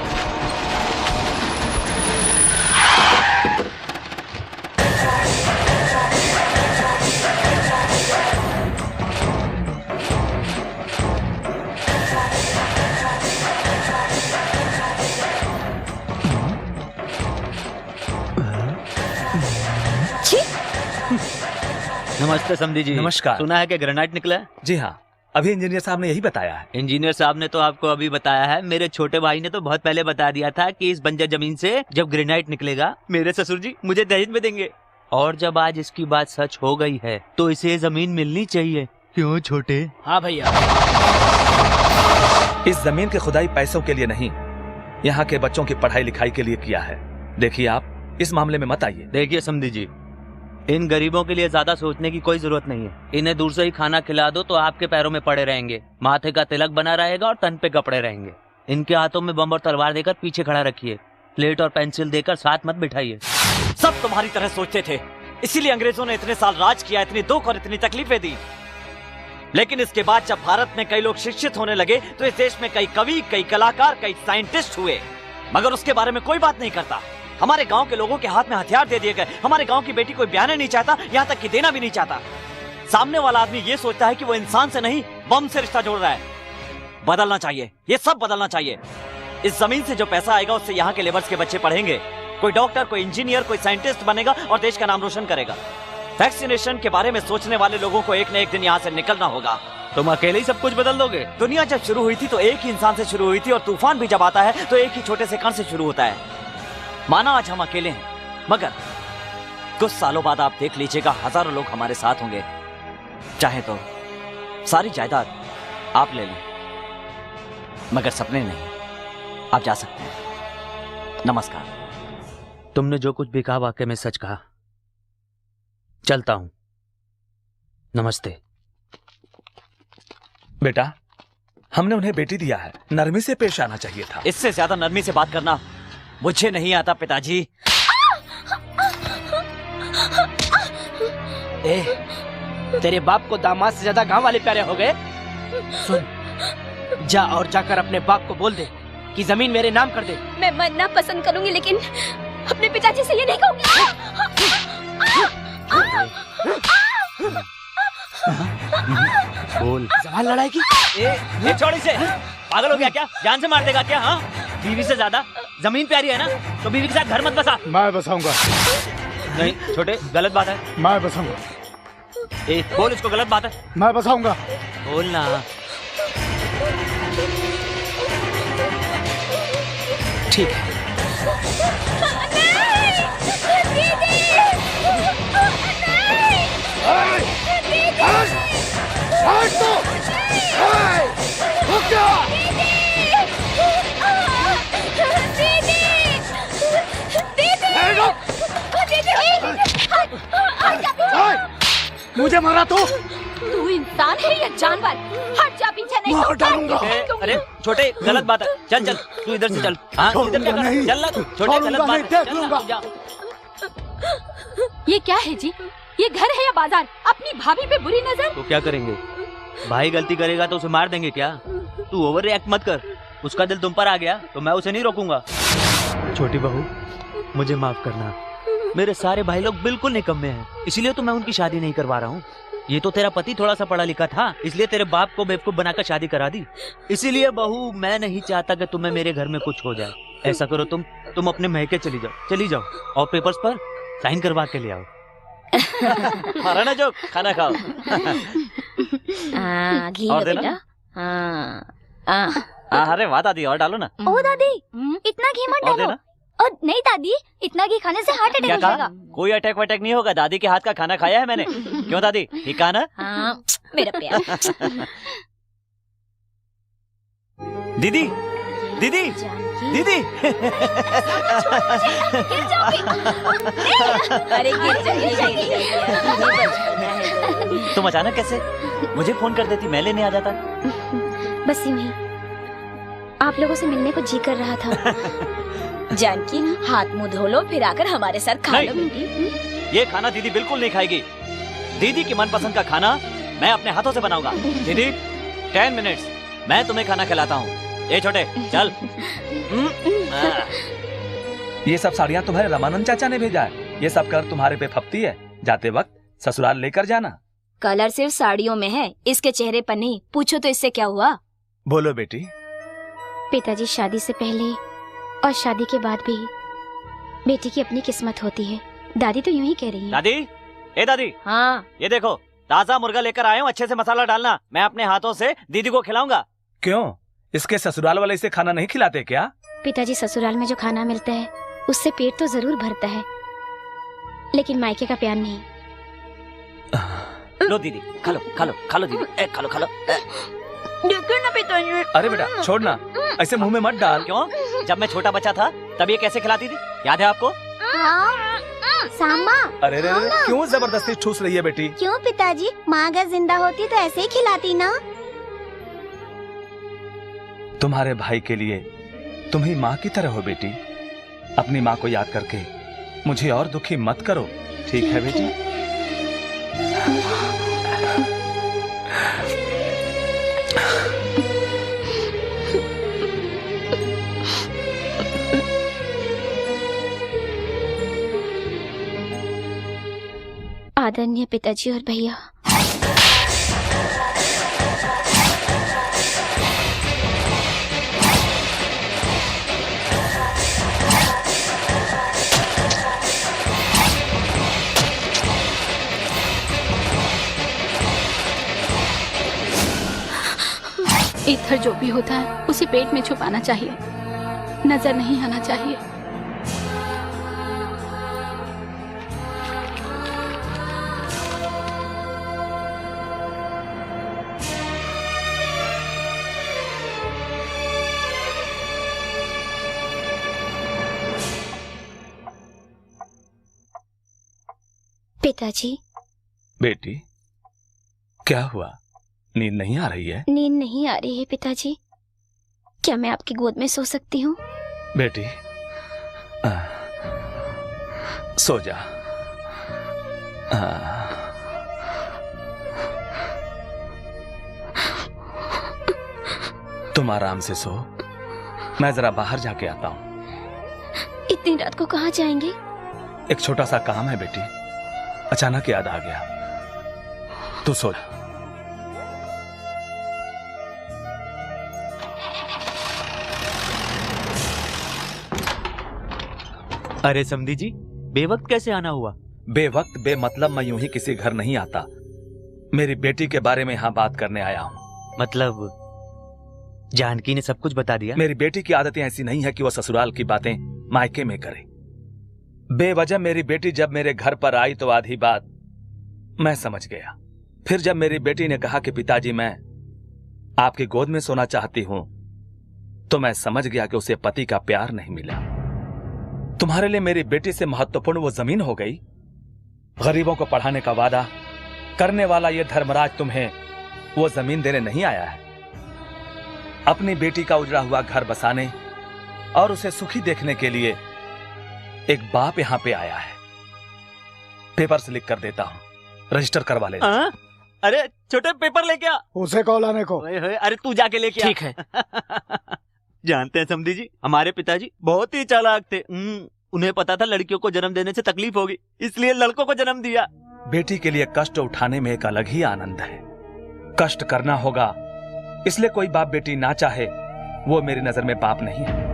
नमस्ते समधी जी। नमस्कार। सुना है कि ग्रेनाइट निकला है? जी हाँ, अभी इंजीनियर साहब ने यही बताया है। इंजीनियर साहब ने तो आपको अभी बताया है, मेरे छोटे भाई ने तो बहुत पहले बता दिया था कि इस बंजर जमीन से जब ग्रेनाइट निकलेगा मेरे ससुर जी मुझे दहेज में देंगे। और जब आज इसकी बात सच हो गई है तो इसे जमीन मिलनी चाहिए, क्यों छोटे? हाँ भैया। इस जमीन की खुदाई पैसों के लिए नहीं, यहाँ के बच्चों की पढ़ाई लिखाई के लिए किया है। देखिए आप इस मामले में मत आइए। देखिए समधी जी, इन गरीबों के लिए ज्यादा सोचने की कोई जरूरत नहीं है। इन्हें दूर से ही खाना खिला दो तो आपके पैरों में पड़े रहेंगे, माथे का तिलक बना रहेगा और तन पे कपड़े रहेंगे। इनके हाथों में बम और तलवार देकर पीछे खड़ा रखिए, प्लेट और पेंसिल देकर साथ मत बिठाइए। सब तुम्हारी तरह सोचते थे, इसीलिए अंग्रेजों ने इतने साल राज किया, इतनी दुख और इतनी तकलीफें दी। लेकिन इसके बाद जब भारत में कई लोग शिक्षित होने लगे तो इस देश में कई कवि, कई कलाकार, कई साइंटिस्ट हुए, मगर उसके बारे में कोई बात नहीं करता। हमारे गांव के लोगों के हाथ में हथियार दे दिए गए। हमारे गांव की बेटी कोई ब्याह नहीं चाहता, यहाँ तक कि देना भी नहीं चाहता। सामने वाला आदमी ये सोचता है कि वो इंसान से नहीं बम से रिश्ता जोड़ रहा है। बदलना चाहिए, ये सब बदलना चाहिए। इस जमीन से जो पैसा आएगा उससे यहाँ के लेबर्स के बच्चे पढ़ेंगे, कोई डॉक्टर, कोई इंजीनियर, कोई साइंटिस्ट बनेगा और देश का नाम रोशन करेगा। वैक्सीनेशन के बारे में सोचने वाले लोगों को एक न एक दिन यहाँ से निकलना होगा। तुम अकेले ही सब कुछ बदल दोगे? दुनिया जब शुरू हुई थी तो एक ही इंसान से शुरू हुई थी, और तूफान भी जब आता है तो एक ही छोटे से कण से शुरू होता है। माना आज हम अकेले हैं, मगर कुछ सालों बाद आप देख लीजिएगा हजारों लोग हमारे साथ होंगे। चाहे तो सारी जायदाद आप ले लें, मगर सपने नहीं। आप जा सकते हैं। नमस्कार। तुमने जो कुछ भी कहा वाकई में सच कहा। चलता हूं। नमस्ते। बेटा, हमने उन्हें बेटी दिया है, नरमी से पेश आना चाहिए था। इससे ज्यादा नरमी से बात करना मुझे नहीं आता पिताजी। तेरे बाप को दामाद से ज्यादा गांव वाले प्यारे हो गए। सुन, जा और जाकर अपने बाप को बोल दे कि जमीन मेरे नाम कर दे। मैं मरना पसंद करूंगी लेकिन अपने पिताजी से ये नहीं कहूंगी। बोल। जवान लड़ाई की। ये छोड़ी से पागल हो गया क्या? जान से मार देगा क्या? हाँ, बीवी से ज्यादा जमीन प्यारी है ना, तो बीवी के साथ घर मत बसा। मैं बसाऊंगा। नहीं छोटे, गलत बात है। मैं बसाऊंगा। बोल इसको, गलत बात है। मैं बसाऊंगा। बोलना। ठीक है। मुझे मारा तो? तू इंसान है या जानवर? हट जा, पीछे नहीं मार डालूंगा। अरे छोटे, गलत बात है। चल चल, तू इधर से चल। हाँ, इधर से नहीं। चल ना। छोटे, गलत बात है। चल ना, जा। ये क्या है जी? ये घर है या बाजार? अपनी भाभी पे बुरी नजर। तो क्या करेंगे? भाई गलती करेगा तो उसे मार देंगे क्या? तू ओवर रिएक्ट मत कर। उसका दिल तुम पर आ गया तो मैं उसे नहीं रोकूंगा। छोटी बहू, मुझे माफ करना। मेरे सारे भाई लोग बिल्कुल निकम्मे हैं, इसलिए तो मैं उनकी शादी नहीं करवा रहा हूँ। ये तो तेरा पति थोड़ा सा पढ़ा लिखा था, इसलिए तेरे बाप को बेवकूफ बनाकर शादी करा दी। इसीलिए बहू, मैं नहीं चाहता कि तुम्हें मेरे घर में कुछ हो जाए। ऐसा करो, तुम अपने महके चली जाओ और पेपर्स पर साइन करवा के ले आओ। मारा ना जो, खाना खाओ। घी और लो देना? बेटा। अरे वाह दादी, और डालो ना। ओ दादी, इतना घी मत और डालो। देना? और नहीं दादी, इतना घी खाने से हार्ट अटैक क्या हो कहा? जाएगा। कोई अटैक वटैक नहीं होगा, दादी के हाथ का खाना खाया है मैंने। क्यों दादी, ठीक कहा ना? हाँ, मेरा प्यार। दीदी, दीदी, दीदी। अरे गिर जाएगी। तुम अचानक कैसे? मुझे फोन कर देती, मैं लेने आ जाता। बस यूं ही आप लोगों से मिलने को जी कर रहा था। जानकी, हाथ मुंह धो लो, फिर आकर हमारे साथ खा लो नहीं। बेटी। ये खाना दीदी बिल्कुल नहीं खाएगी। दीदी की मनपसंद का खाना मैं अपने हाथों से बनाऊंगा। दीदी 10 मिनट्स, मैं तुम्हें खाना खिलाता हूँ। ए छोटे, चल। ये सब साड़ियाँ तुम्हारे रमानंद चाचा ने भेजा है। ये सब कर तुम्हारे पे फपती है। जाते वक्त ससुराल लेकर जाना। कलर सिर्फ साड़ियों में है, इसके चेहरे पर नहीं। पूछो तो इससे क्या हुआ? बोलो बेटी। पिताजी, शादी से पहले और शादी के बाद भी बेटी की अपनी किस्मत होती है। दादी तो यूं ही कह रही है। दादी, ए दादी, हाँ ये देखो ताजा मुर्गा लेकर आया हूँ, अच्छे से मसाला डालना, मैं अपने हाथों से दीदी को खिलाऊंगा। क्यों, इसके ससुराल वाले इसे खाना नहीं खिलाते क्या? पिताजी ससुराल में जो खाना मिलता है उससे पेट तो जरूर भरता है, लेकिन मायके का प्यार नहीं। लो दीदी, खा लो खा लो खा लो दीदी, खा लो खा लो। देखो ना पिताजी। अरे बेटा छोड़ना, ऐसे मुंह में मत डाल। क्यों, जब मैं छोटा बच्चा था तब ये कैसे खिलाती थी, याद है आपको? सांबा। अरे रे रे, क्यों जबरदस्ती ठूस रही है बेटी? क्यों पिताजी, माँ अगर जिंदा होती तो ऐसे ही खिलाती ना। तुम्हारे भाई के लिए तुम ही माँ की तरह हो बेटी। अपनी माँ को याद करके मुझे और दुखी मत करो, ठीक है बेटी? आदरणीय पिताजी और भैया, इधर जो भी होता है उसे पेट में छुपाना चाहिए, नजर नहीं आना चाहिए। पिताजी। बेटी क्या हुआ, नींद नहीं आ रही है? नींद नहीं आ रही है पिताजी, क्या मैं आपकी गोद में सो सकती हूँ? बेटी सो जा। तुम आराम से सो, मैं जरा बाहर जाके आता हूँ। इतनी रात को कहाँ जाएंगे? एक छोटा सा काम है बेटी, अचानक याद आ गया। तू सो जा। अरे समधी जी, बेवक्त कैसे आना हुआ? बेवक्त बेमतलब मैं यूं ही किसी घर नहीं आता। मेरी बेटी के बारे में यहाँ बात करने आया हूँ। मतलब जानकी ने सब कुछ बता दिया? मेरी बेटी की आदतें ऐसी नहीं है कि वो ससुराल की बातें मायके में करे। बेवजह मेरी बेटी जब मेरे घर पर आई तो आधी बात मैं समझ गया। फिर जब मेरी बेटी ने कहा कि पिताजी मैं आपकी गोद में सोना चाहती हूं, तो मैं समझ गया कि उसे पति का प्यार नहीं मिला। तुम्हारे लिए मेरी बेटी से महत्वपूर्ण वो जमीन हो गई। गरीबों को पढ़ाने का वादा करने वाला ये धर्मराज तुम्हें वो जमीन देने नहीं आया है। अपनी बेटी का उजड़ा हुआ घर बसाने और उसे सुखी देखने के लिए एक बाप यहां पे आया है। पेपर्स लिख कर देता हूं, रजिस्टर करवा ले। अरे छोटे पेपर लेके आ। उसे कॉल आने को। अरे तू जाके लेके आ। ठीक है। जानते हैं समधी जी, हमारे पिताजी बहुत ही चालाक थे। उन्हें पता था लड़कियों को जन्म देने से तकलीफ होगी, इसलिए लड़कों को जन्म दिया। बेटी के लिए कष्ट उठाने में एक अलग ही आनंद है। कष्ट करना होगा, इसलिए कोई बाप बेटी ना चाहे वो मेरी नजर में पाप नहीं है।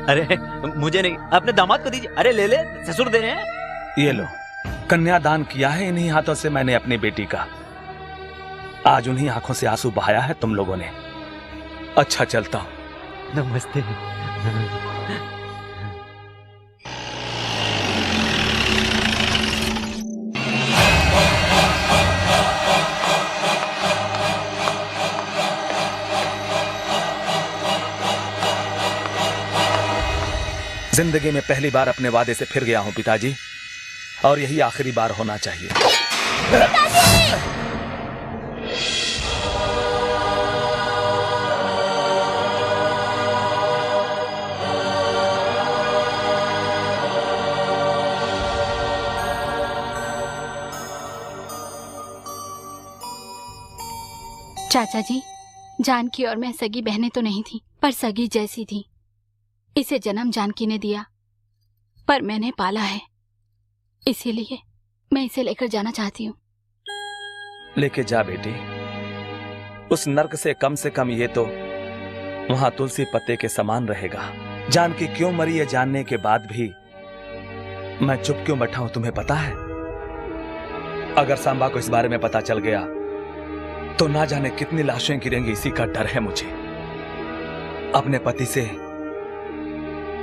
अरे मुझे नहीं, अपने दामाद को दीजिए। अरे ले ले, ससुर दे रहे हैं। ये लो, कन्यादान किया है इन्हीं हाथों से मैंने अपनी बेटी का। आज उन्हीं आंखों से आंसू बहाया है तुम लोगों ने। अच्छा चलता हूं। नमस्ते। जिंदगी में पहली बार अपने वादे से फिर गया हूं पिताजी, और यही आखिरी बार होना चाहिए। चाचा जी, जानकी और मैं सगी बहनें तो नहीं थी, पर सगी जैसी थी। इसे जन्म जानकी ने दिया पर मैंने पाला है, इसीलिए मैं इसे लेकर जाना चाहती हूँ। लेके जा बेटी, उस नर्क से कम ये तो वहां तुलसी पत्ते के समान रहेगा। जानकी क्यों मरी है जानने के बाद भी मैं चुप क्यों बैठा हूं तुम्हें पता है? अगर सांबा को इस बारे में पता चल गया तो ना जाने कितनी लाशें गिरेंगी, इसी का डर है मुझे। अपने पति से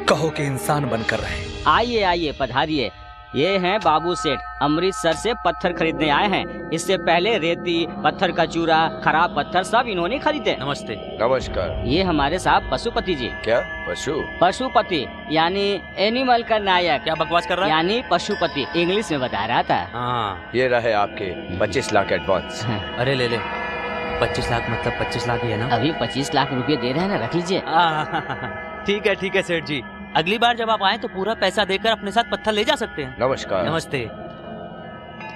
कहो कि इंसान बनकर रहे। आइए आइए पधारिए, ये हैं बाबू सेठ, अमृतसर से पत्थर खरीदने आए हैं। इससे पहले रेती, पत्थर का चूरा, खराब पत्थर सब इन्होंने खरीदे। नमस्ते। नमस्कार। ये हमारे साहब पशुपति जी। क्या पशु? पशुपति यानी एनिमल का नायक। क्या बकवास कर रहा है? यानी पशुपति, इंग्लिश में बता रहा था। हाँ। ये रहे आपके 25 लाख एडवांस। अरे ले ले, 25 लाख मतलब 25 लाख ही है ना? अभी 25 लाख रुपए दे रहे हैं ना, रख लीजिए। ठीक है सेठ जी, अगली बार जब आप आए तो पूरा पैसा देकर अपने साथ पत्थर ले जा सकते हैं। नमस्कार। नमस्ते।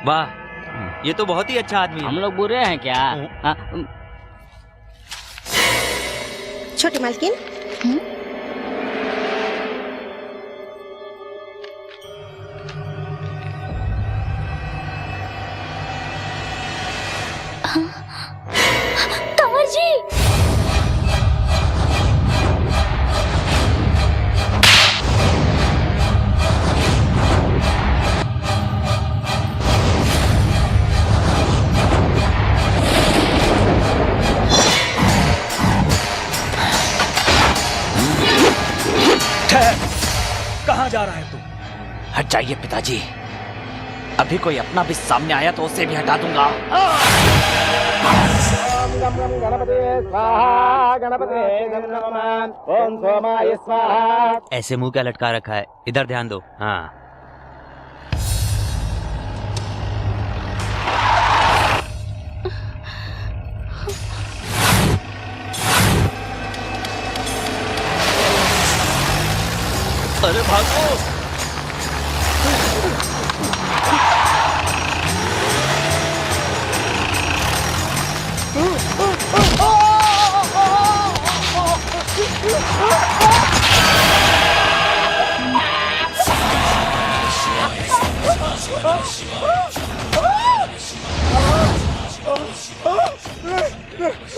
वाह, ये तो बहुत ही अच्छा आदमी है। हम लोग बुरे हैं क्या? छोटी मालकिन, कंवर जी, कहाँ जा रहा है तू? हट जाइए पिताजी, अभी कोई अपना भी सामने आया तो उसे भी हटा दूंगा। ऐसे मुंह क्या लटका रखा है? इधर ध्यान दो। हाँ, अरे भागो!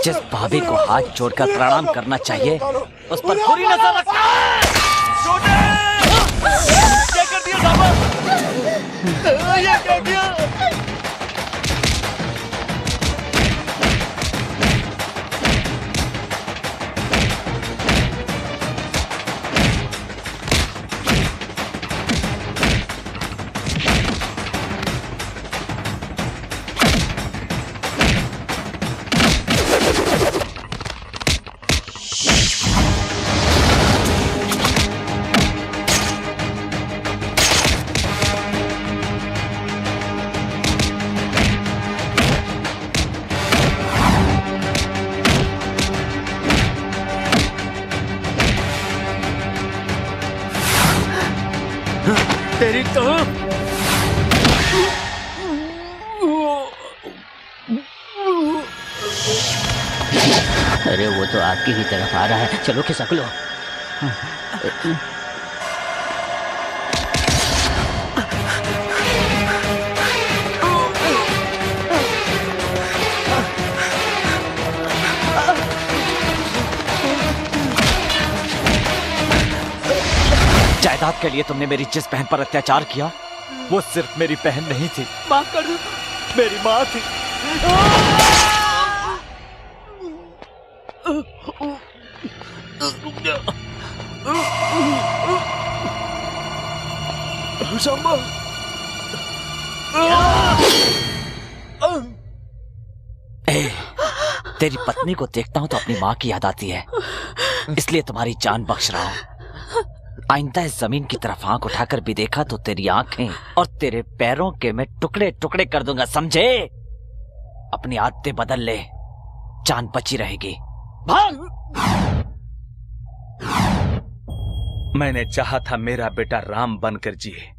जिस भाभी को हाथ जोड़कर प्रणाम करना चाहिए उस पर पूरी नजर रखना है। क्या कर दिया सांबा? ये क्या किया? तेरी तो अरे वो तो आपकी ही तरफ आ रहा है, चलो खिसक लो। जायदाद के लिए तुमने मेरी जिस बहन पर अत्याचार किया वो सिर्फ मेरी बहन नहीं थी, माफ कर दो, मेरी माँ थी। तेरी पत्नी को देखता हूं तो अपनी माँ की याद आती है, इसलिए तुम्हारी जान बख्श रहा हूं। आइंदा इस जमीन की तरफ आंख उठाकर भी देखा तो तेरी आंखें और तेरे पैरों के मैं टुकड़े टुकड़े कर दूंगा, समझे? अपनी आदतें बदल ले, जान बची रहेगी। भाग! मैंने चाहा था मेरा बेटा राम बनकर जिए,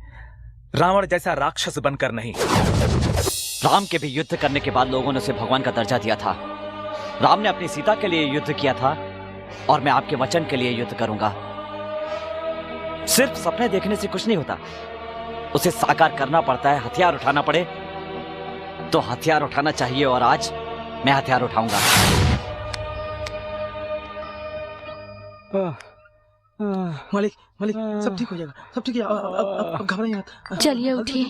रावण जैसा राक्षस बनकर नहीं। राम के भी युद्ध करने के बाद लोगों ने उसे भगवान का दर्जा दिया था। राम ने अपनी सीता के लिए युद्ध किया था और मैं आपके वचन के लिए युद्ध करूंगा। सिर्फ सपने देखने से कुछ नहीं होता, उसे साकार करना पड़ता है। हथियार उठाना पड़े तो हथियार उठाना चाहिए, और आज मैं हथियार उठाऊंगा। मालिक मालिक, सब ठीक हो जाएगा, सब ठीक है, अब घबराइए मत। चलिए उठिए,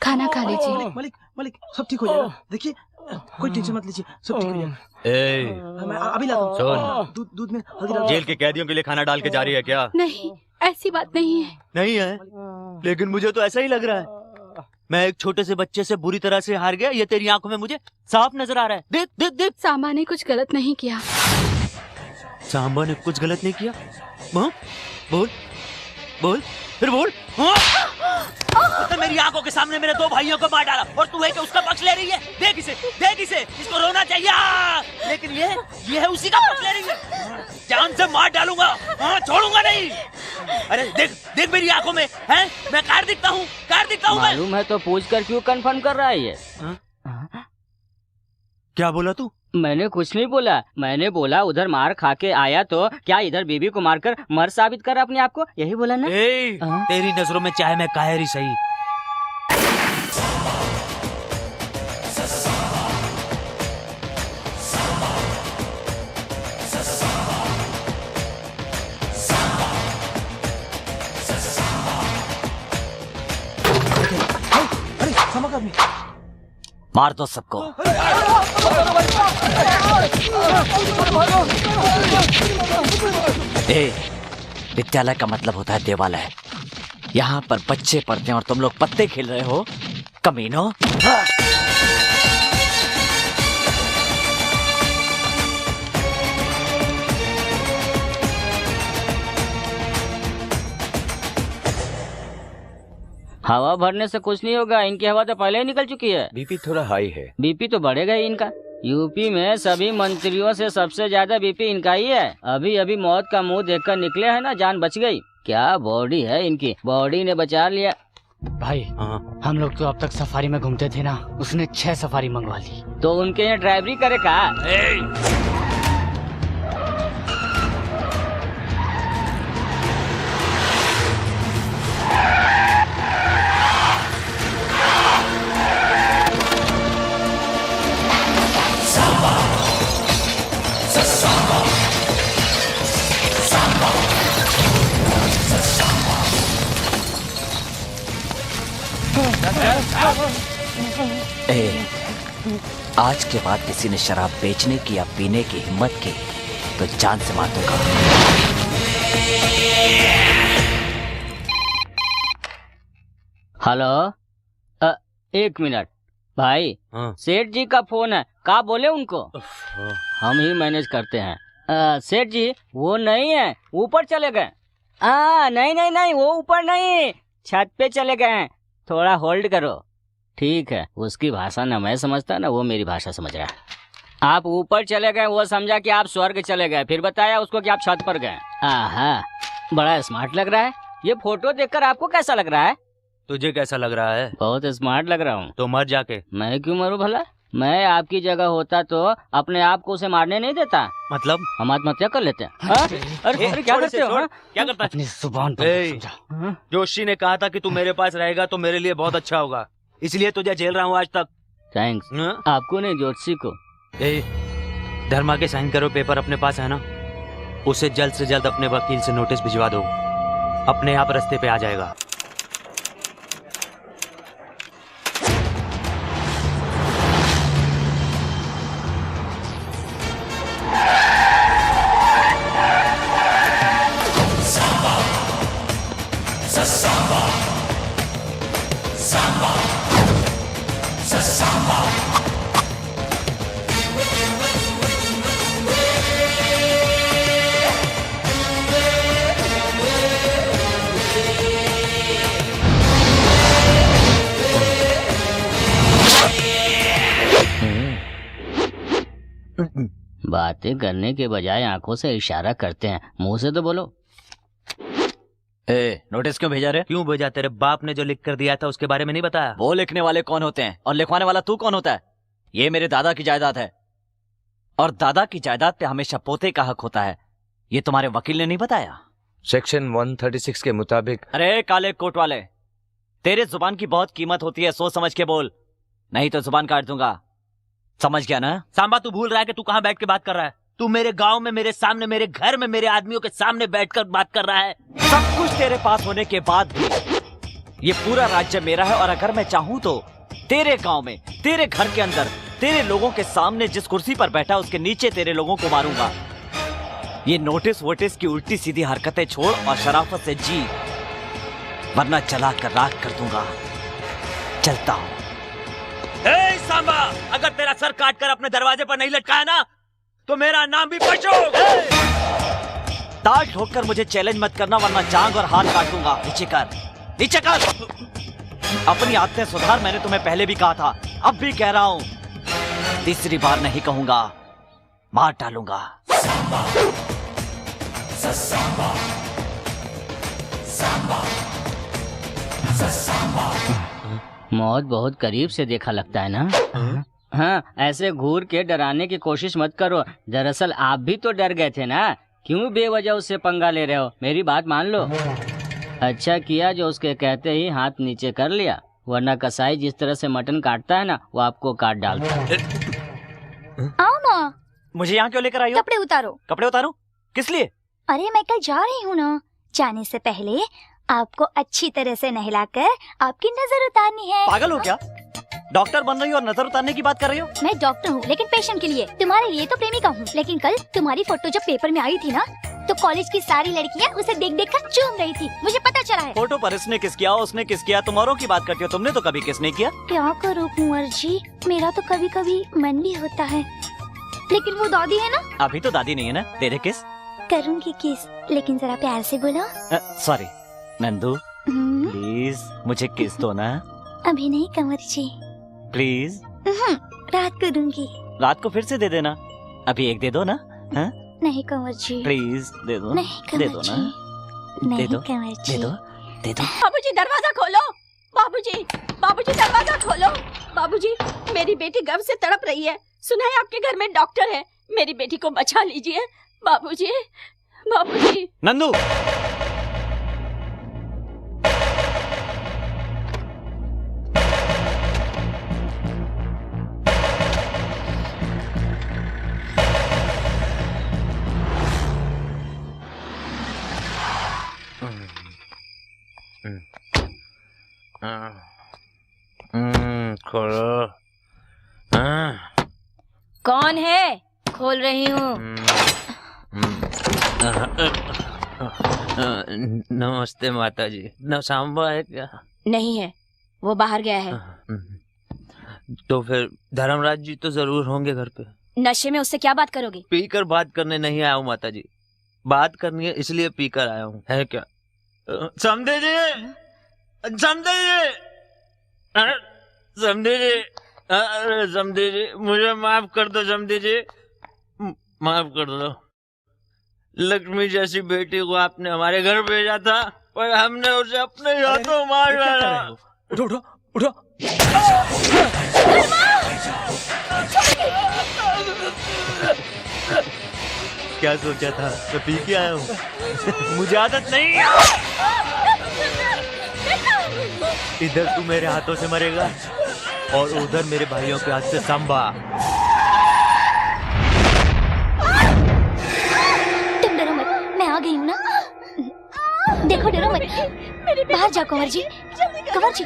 खाना खा लीजिए। मालिक मालिक, सब ठीक हो जाएगा, देखिए कोई टेंशन मत लीजिए, सब ठीक हो जाएगा। मैं अभी लाता हूँ। सुन, दूध में हल्दी डाल। जेल के कैदियों के लिए खाना डाल के जा रही है क्या? नहीं, ऐसी बात नहीं है। नहीं है, लेकिन मुझे तो ऐसा ही लग रहा है। मैं एक छोटे से बच्चे से बुरी तरह से हार गया, ये तेरी आंखों में मुझे साफ नजर आ रहा है। देख देख देख, सांबा ने कुछ गलत नहीं किया। सांबा ने कुछ गलत नहीं किया? बोल बोल बोल, फिर बोल। उसने मेरी आंखों के सामने मेरे 2 भाइयों को मार डाला, और तू है कि उसका पक्ष ले रही है। देख इसे, देख इसे, इसको रोना चाहिए, लेकिन ये है उसी का पक्ष ले रही है। जान से मार डालूंगा, छोड़ूंगा नहीं। अरे देख देख मेरी आंखों में, हैं? मैं कार दिखता हूँ, कार दिखता हूँ। मालूम है तो पूछ कर क्यों कंफर्म कर रहा है ये? क्या बोला तू? मैंने कुछ नहीं बोला, मैंने बोला उधर मार खा के आया तो क्या इधर बीबी को मारकर मर साबित कर अपने आप को, यही बोला ना? तेरी नजरों में चाहे मैं कायर ही सही। अरे सांबा का आदमी, मार दो सबको। विद्यालय का मतलब होता है देवालय। यहाँ पर बच्चे पढ़ते हैं और तुम लोग पत्ते खेल रहे हो, कमीनों। हवा भरने से कुछ नहीं होगा, इनकी हवा तो पहले ही निकल चुकी है। बीपी थोड़ा हाई है। बीपी तो बढ़ेगा ही इनका। यूपी में सभी मंत्रियों से सबसे ज्यादा बीपी इनका ही है। अभी अभी मौत का मुंह देखकर निकले हैं ना, जान बच गई। क्या बॉडी है इनकी, बॉडी ने बचा लिया। भाई हम लोग तो अब तक सफारी में घूमते थे ना, उसने 6 सफारी मंगवा ली। तो उनके यहाँ ड्राइवरी करे का? आज के बाद किसी ने शराब बेचने की या पीने की हिम्मत की तो जान से मार दूंगा। हेलो, 1 मिनट भाई, सेठ जी का फोन है, का बोले उनको? हम ही मैनेज करते हैं। सेठ जी वो नहीं है, ऊपर चले गए। नहीं नहीं नहीं, वो ऊपर नहीं, छत पे चले गए हैं, थोड़ा होल्ड करो। ठीक है, उसकी भाषा ना मैं समझता ना वो मेरी भाषा समझ रहा है। आप ऊपर चले गए, वो समझा कि आप स्वर्ग चले गए, फिर बताया उसको कि आप छत पर गए। बड़ा स्मार्ट लग रहा है। ये फोटो देखकर आपको कैसा लग रहा है? तुझे कैसा लग रहा है? बहुत स्मार्ट लग रहा हूँ। तो मर जाके। मैं क्यों मरूं भला? मैं आपकी जगह होता तो अपने आप को उसे मारने नहीं देता। मतलब हम आत्महत्या कर लेते हैं। अरे क्या करते हो? क्या करता है? अपनी जुबान पर समझा। जोशी ने कहा था कि तू मेरे पास रहेगा तो मेरे लिए बहुत अच्छा होगा, इसलिए तुझे झेल रहा हूँ आज तक। थैंक्स। आपको नहीं, जोशी को। धर्मा के साइन करो पेपर अपने पास है ना, उसे जल्द से जल्द अपने वकील से नोटिस भिजवा दो, अपने आप रास्ते पे आ जाएगा। बातें करने के बजाय आंखों से इशारा करते हैं, मुंह से तो बोलो। नोटिस क्यों भेजा रे? क्यों भेजा? तेरे बाप ने जो लिख कर दिया था उसके बारे में नहीं बताया? वो लिखने वाले कौन होते हैं और लिखवाने वाला तू कौन होता है? ये मेरे दादा की जायदाद है और दादा की जायदाद पे हमेशा पोते का हक होता है। ये तुम्हारे वकील ने नहीं बताया? सेक्शन 136 के मुताबिक। अरे काले कोट वाले, तेरे जुबान की बहुत कीमत होती है, सोच समझ के बोल, नहीं तो जुबान काट दूंगा। समझ गया ना? सांबा तू भूल रहा है कि तू कहाँ बैठ के बात कर रहा है? तू मेरे गांव में, मेरे सामने, मेरे घर में, मेरे आदमियों के सामने बैठकर बात कर रहा है। सब कुछ तेरे पास होने के बाद भी ये पूरा राज्य मेरा है, और अगर मैं चाहूं तो तेरे गांव में, तेरे घर के अंदर, तेरे लोगों के सामने जिस कुर्सी पर बैठा उसके नीचे तेरे लोगों को मारूंगा। ये नोटिस वोटिस की उल्टी सीधी हरकतें छोड़ और शराफत से जी, वरना जला कर राख कर दूंगा। चलता हूं। ए सांबा, अगर तेरा सर काट कर अपने दरवाजे पर नहीं लटकाया ना तो मेरा नाम भी पशु। ताल ठोक कर मुझे चैलेंज मत करना, वरना जांग और हाथ काट दूंगा। नीचे कर, नीचे कर। अपनी आदतें सुधार, मैंने तुम्हें पहले भी कहा था, अब भी कह रहा हूं, तीसरी बार नहीं कहूंगा, मार डालूंगा। सांबा, सांबा, सांबा, सांबा। मौत बहुत करीब से देखा लगता है ना? हाँ, ऐसे घूर के डराने की कोशिश मत करो। दरअसल आप भी तो डर गए थे ना, क्यों बेवजह उससे पंगा ले रहे हो? मेरी बात मान लो। अच्छा किया जो उसके कहते ही हाथ नीचे कर लिया, वरना कसाई जिस तरह से मटन काटता है ना, वो आपको काट डालता है। आओ ना। मुझे यहाँ क्यों लेकर आई हो? कपड़े उतारो। कपड़े उतारो? किस लिए? अरे मैं कल जा रही हूँ ना, जाने से पहले आपको अच्छी तरह से नहलाकर आपकी नजर उतारनी है। पागल हो क्या? डॉक्टर बन रही हो और नजर उतारने की बात कर रही हो? मैं डॉक्टर हूँ लेकिन पेशेंट के लिए, तुम्हारे लिए तो प्रेमिका हूँ। लेकिन कल तुम्हारी फोटो जब पेपर में आई थी ना, तो कॉलेज की सारी लड़कियाँ उसे देख देख कर चूम रही थी, मुझे पता चला है। फोटो पर इसने किस किया, उसने किस किया, तुम औरों की बात करती हो, तुमने तो कभी किस नहीं किया। क्या करूँ कुंवर जी, मेरा तो कभी कभी मन भी होता है, लेकिन वो दादी है ना। अभी तो दादी नहीं है ना, दे दे किस। करूँगी किस, लेकिन जरा प्यार से बोलो। सॉरी नंदू, प्लीज मुझे किस दो ना। अभी नहीं कंवर जी, प्लीज। रात को दूंगी। रात को फिर से दे देना, अभी एक दे दो ना। हाँ? नहीं कंवर जी, प्लीज दे दो। नहीं दे दो ना, नहीं दे दो, कंवर जी, दे दो, दे दो। बाबूजी दरवाजा खोलो, बाबूजी, बाबूजी दरवाजा खोलो। बाबूजी, मेरी बेटी गर्भ से तड़प रही है, सुना है आपके घर में डॉक्टर है, मेरी बेटी को बचा लीजिए बाबूजी, बाबूजी। नंदू, खोलो। कौन है? खोल रही हूँ। नमस्ते माता जी। न सांबा है क्या? नहीं है, वो बाहर गया है। तो फिर धर्मराज जी तो जरूर होंगे घर पे। नशे में उससे क्या बात करोगे? पीकर बात करने नहीं आया हूँ माता जी, बात करनी है इसलिए पीकर आया हूँ। है क्या? समझे जी, समझे जी, समझे जी, अरे समझे जी, मुझे माफ कर दो समझे जी, माफ कर दो। लक्ष्मी जैसी बेटी को आपने हमारे घर भेजा था, पर हमने उसे अपने हाथों मार डाला। उठो उठो उठो। क्या सोचा था? मैं पी के आया हूँ। मुझे आदत नहीं है। इधर तू मेरे हाथों से मरेगा और उधर मेरे भाइयों के हाथ से सांबा। तुम डरो मत, मैं आ गई हूँ ना। देखो डरो मत, बाहर जाओ कंवर जी, कंवर जी।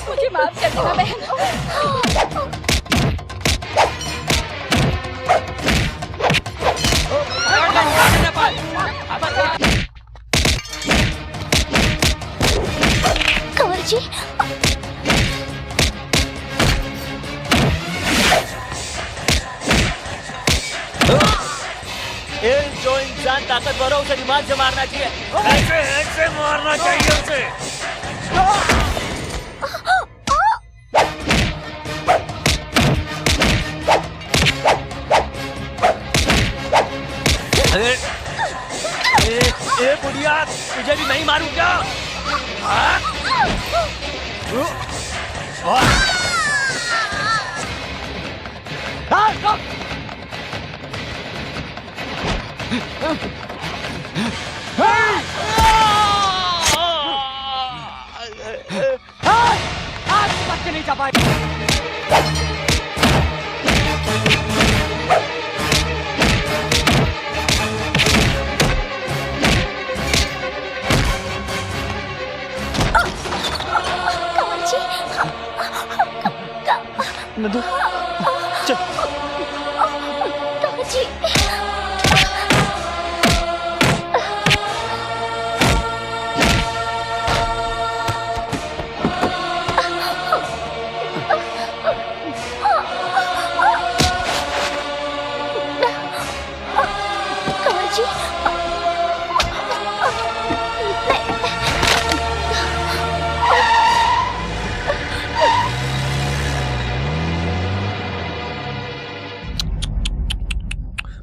मुझे माफ कर देना बहन। कंवर जी, जो इंसान ताकतवर हो उसे दिमाग से मारना चाहिए, ऐसे ऐसे मारना चाहिए उसे। बच्चे नहीं जा पाए। नंदू चल।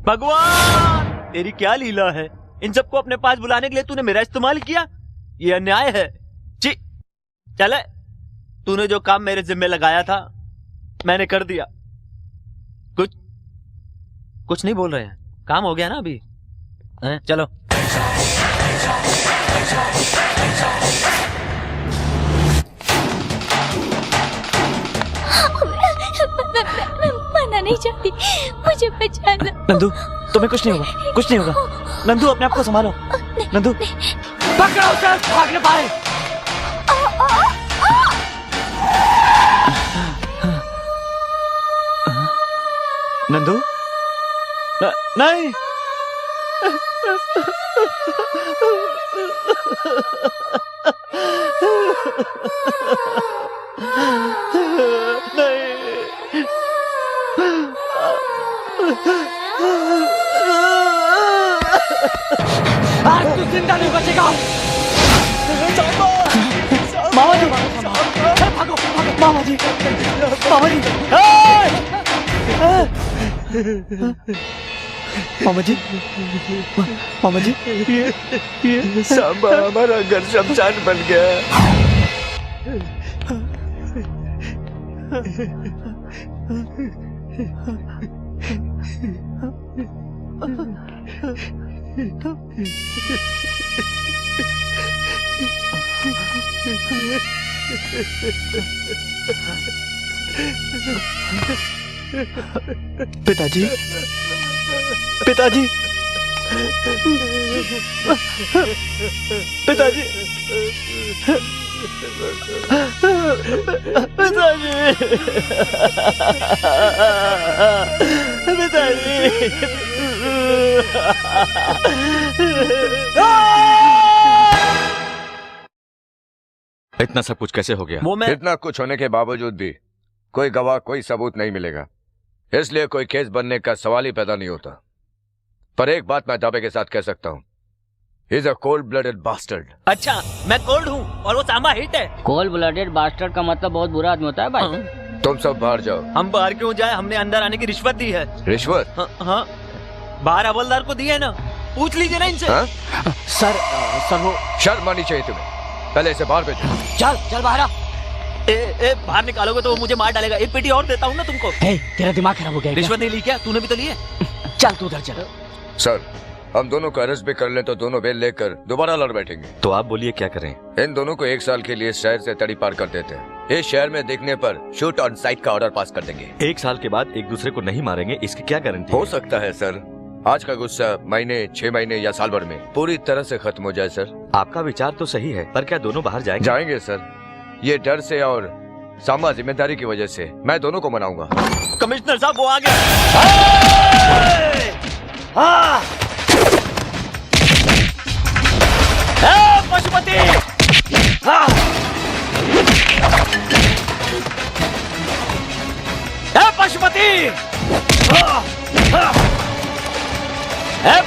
भगवान तेरी क्या लीला है, इन सबको अपने पास बुलाने के लिए तूने मेरा इस्तेमाल किया। ये अन्याय है। ची चले, तूने जो काम मेरे जिम्मे लगाया था मैंने कर दिया। कुछ नहीं बोल रहे हैं, काम हो गया ना अभी। चलो मरना नहीं चाहती, मुझे बचाना। नंदू तुम्हें कुछ नहीं होगा, कुछ नहीं होगा। नंदू अपने आप को संभालो। नंदू पकड़ो उसे, भाग न पाए। नंदू नहीं। आज तू जिंदा नहीं बचेगा। मामा जी, भागो भागो। मामा जी, मामा जी, मामा जी, मामा जी, ये सांबा हमारा घर शमशान बन गया। पिताजी, पिताजी, पिताजी, इतना सब कुछ कैसे हो गया? इतना कुछ होने के बावजूद भी कोई गवाह, कोई सबूत नहीं मिलेगा, इसलिए कोई केस बनने का सवाल ही पैदा नहीं होता। पर एक बात मैं दावे के साथ कह सकता हूँ, He's a cold-blooded bastard. अच्छा, मैं कोल्ड हूँ और वो सांबा हिट है। कोल्ड ब्लडेड बास्टर्ड का मतलब बहुत बुरा आदमी होता है भाई। तुम सब बाहर जाओ। हम बाहर क्यों जाए? हमने अंदर आने की रिश्वत दी है। रिश्वत? हाँ, बाहर हवलदार को दी है ना, पूछ लीजिए ना इनसे। सर वो शर्म आनी चाहिए तुम्हें। पहले इसे बाहर भेजो। चल बाहर आ। बाहर निकालोगे तो वो मुझे मार डालेगा। एक पेटी और देता हूँ ना तुमको। तेरा दिमाग खराब हो गया। रिश्वत नहीं ली क्या? तूने भी तो ली है। चल तू उधर चल। सर, हम दोनों को अरेस्ट भी कर लें तो दोनों बेल लेकर दोबारा लड़ बैठेंगे। तो आप बोलिए क्या करें? इन दोनों को 1 साल के लिए शहर से तड़ी पार कर देते हैं। इस शहर में देखने पर शूट ऑन साइट का ऑर्डर पास कर देंगे। 1 साल के बाद एक दूसरे को नहीं मारेंगे, इसकी क्या गारंटी? हो सकता है सर, आज का गुस्सा महीने, 6 महीने या साल भर में पूरी तरह से खत्म हो जाए। सर, आपका विचार तो सही है, पर क्या दोनों बाहर जाएंगे? जाएंगे सर, ये डर से और सांबा जिम्मेदारी की वजह से। मैं दोनों को मनाऊंगा। कमिश्नर साहब वो आ गए। पशुपति, पशुपति,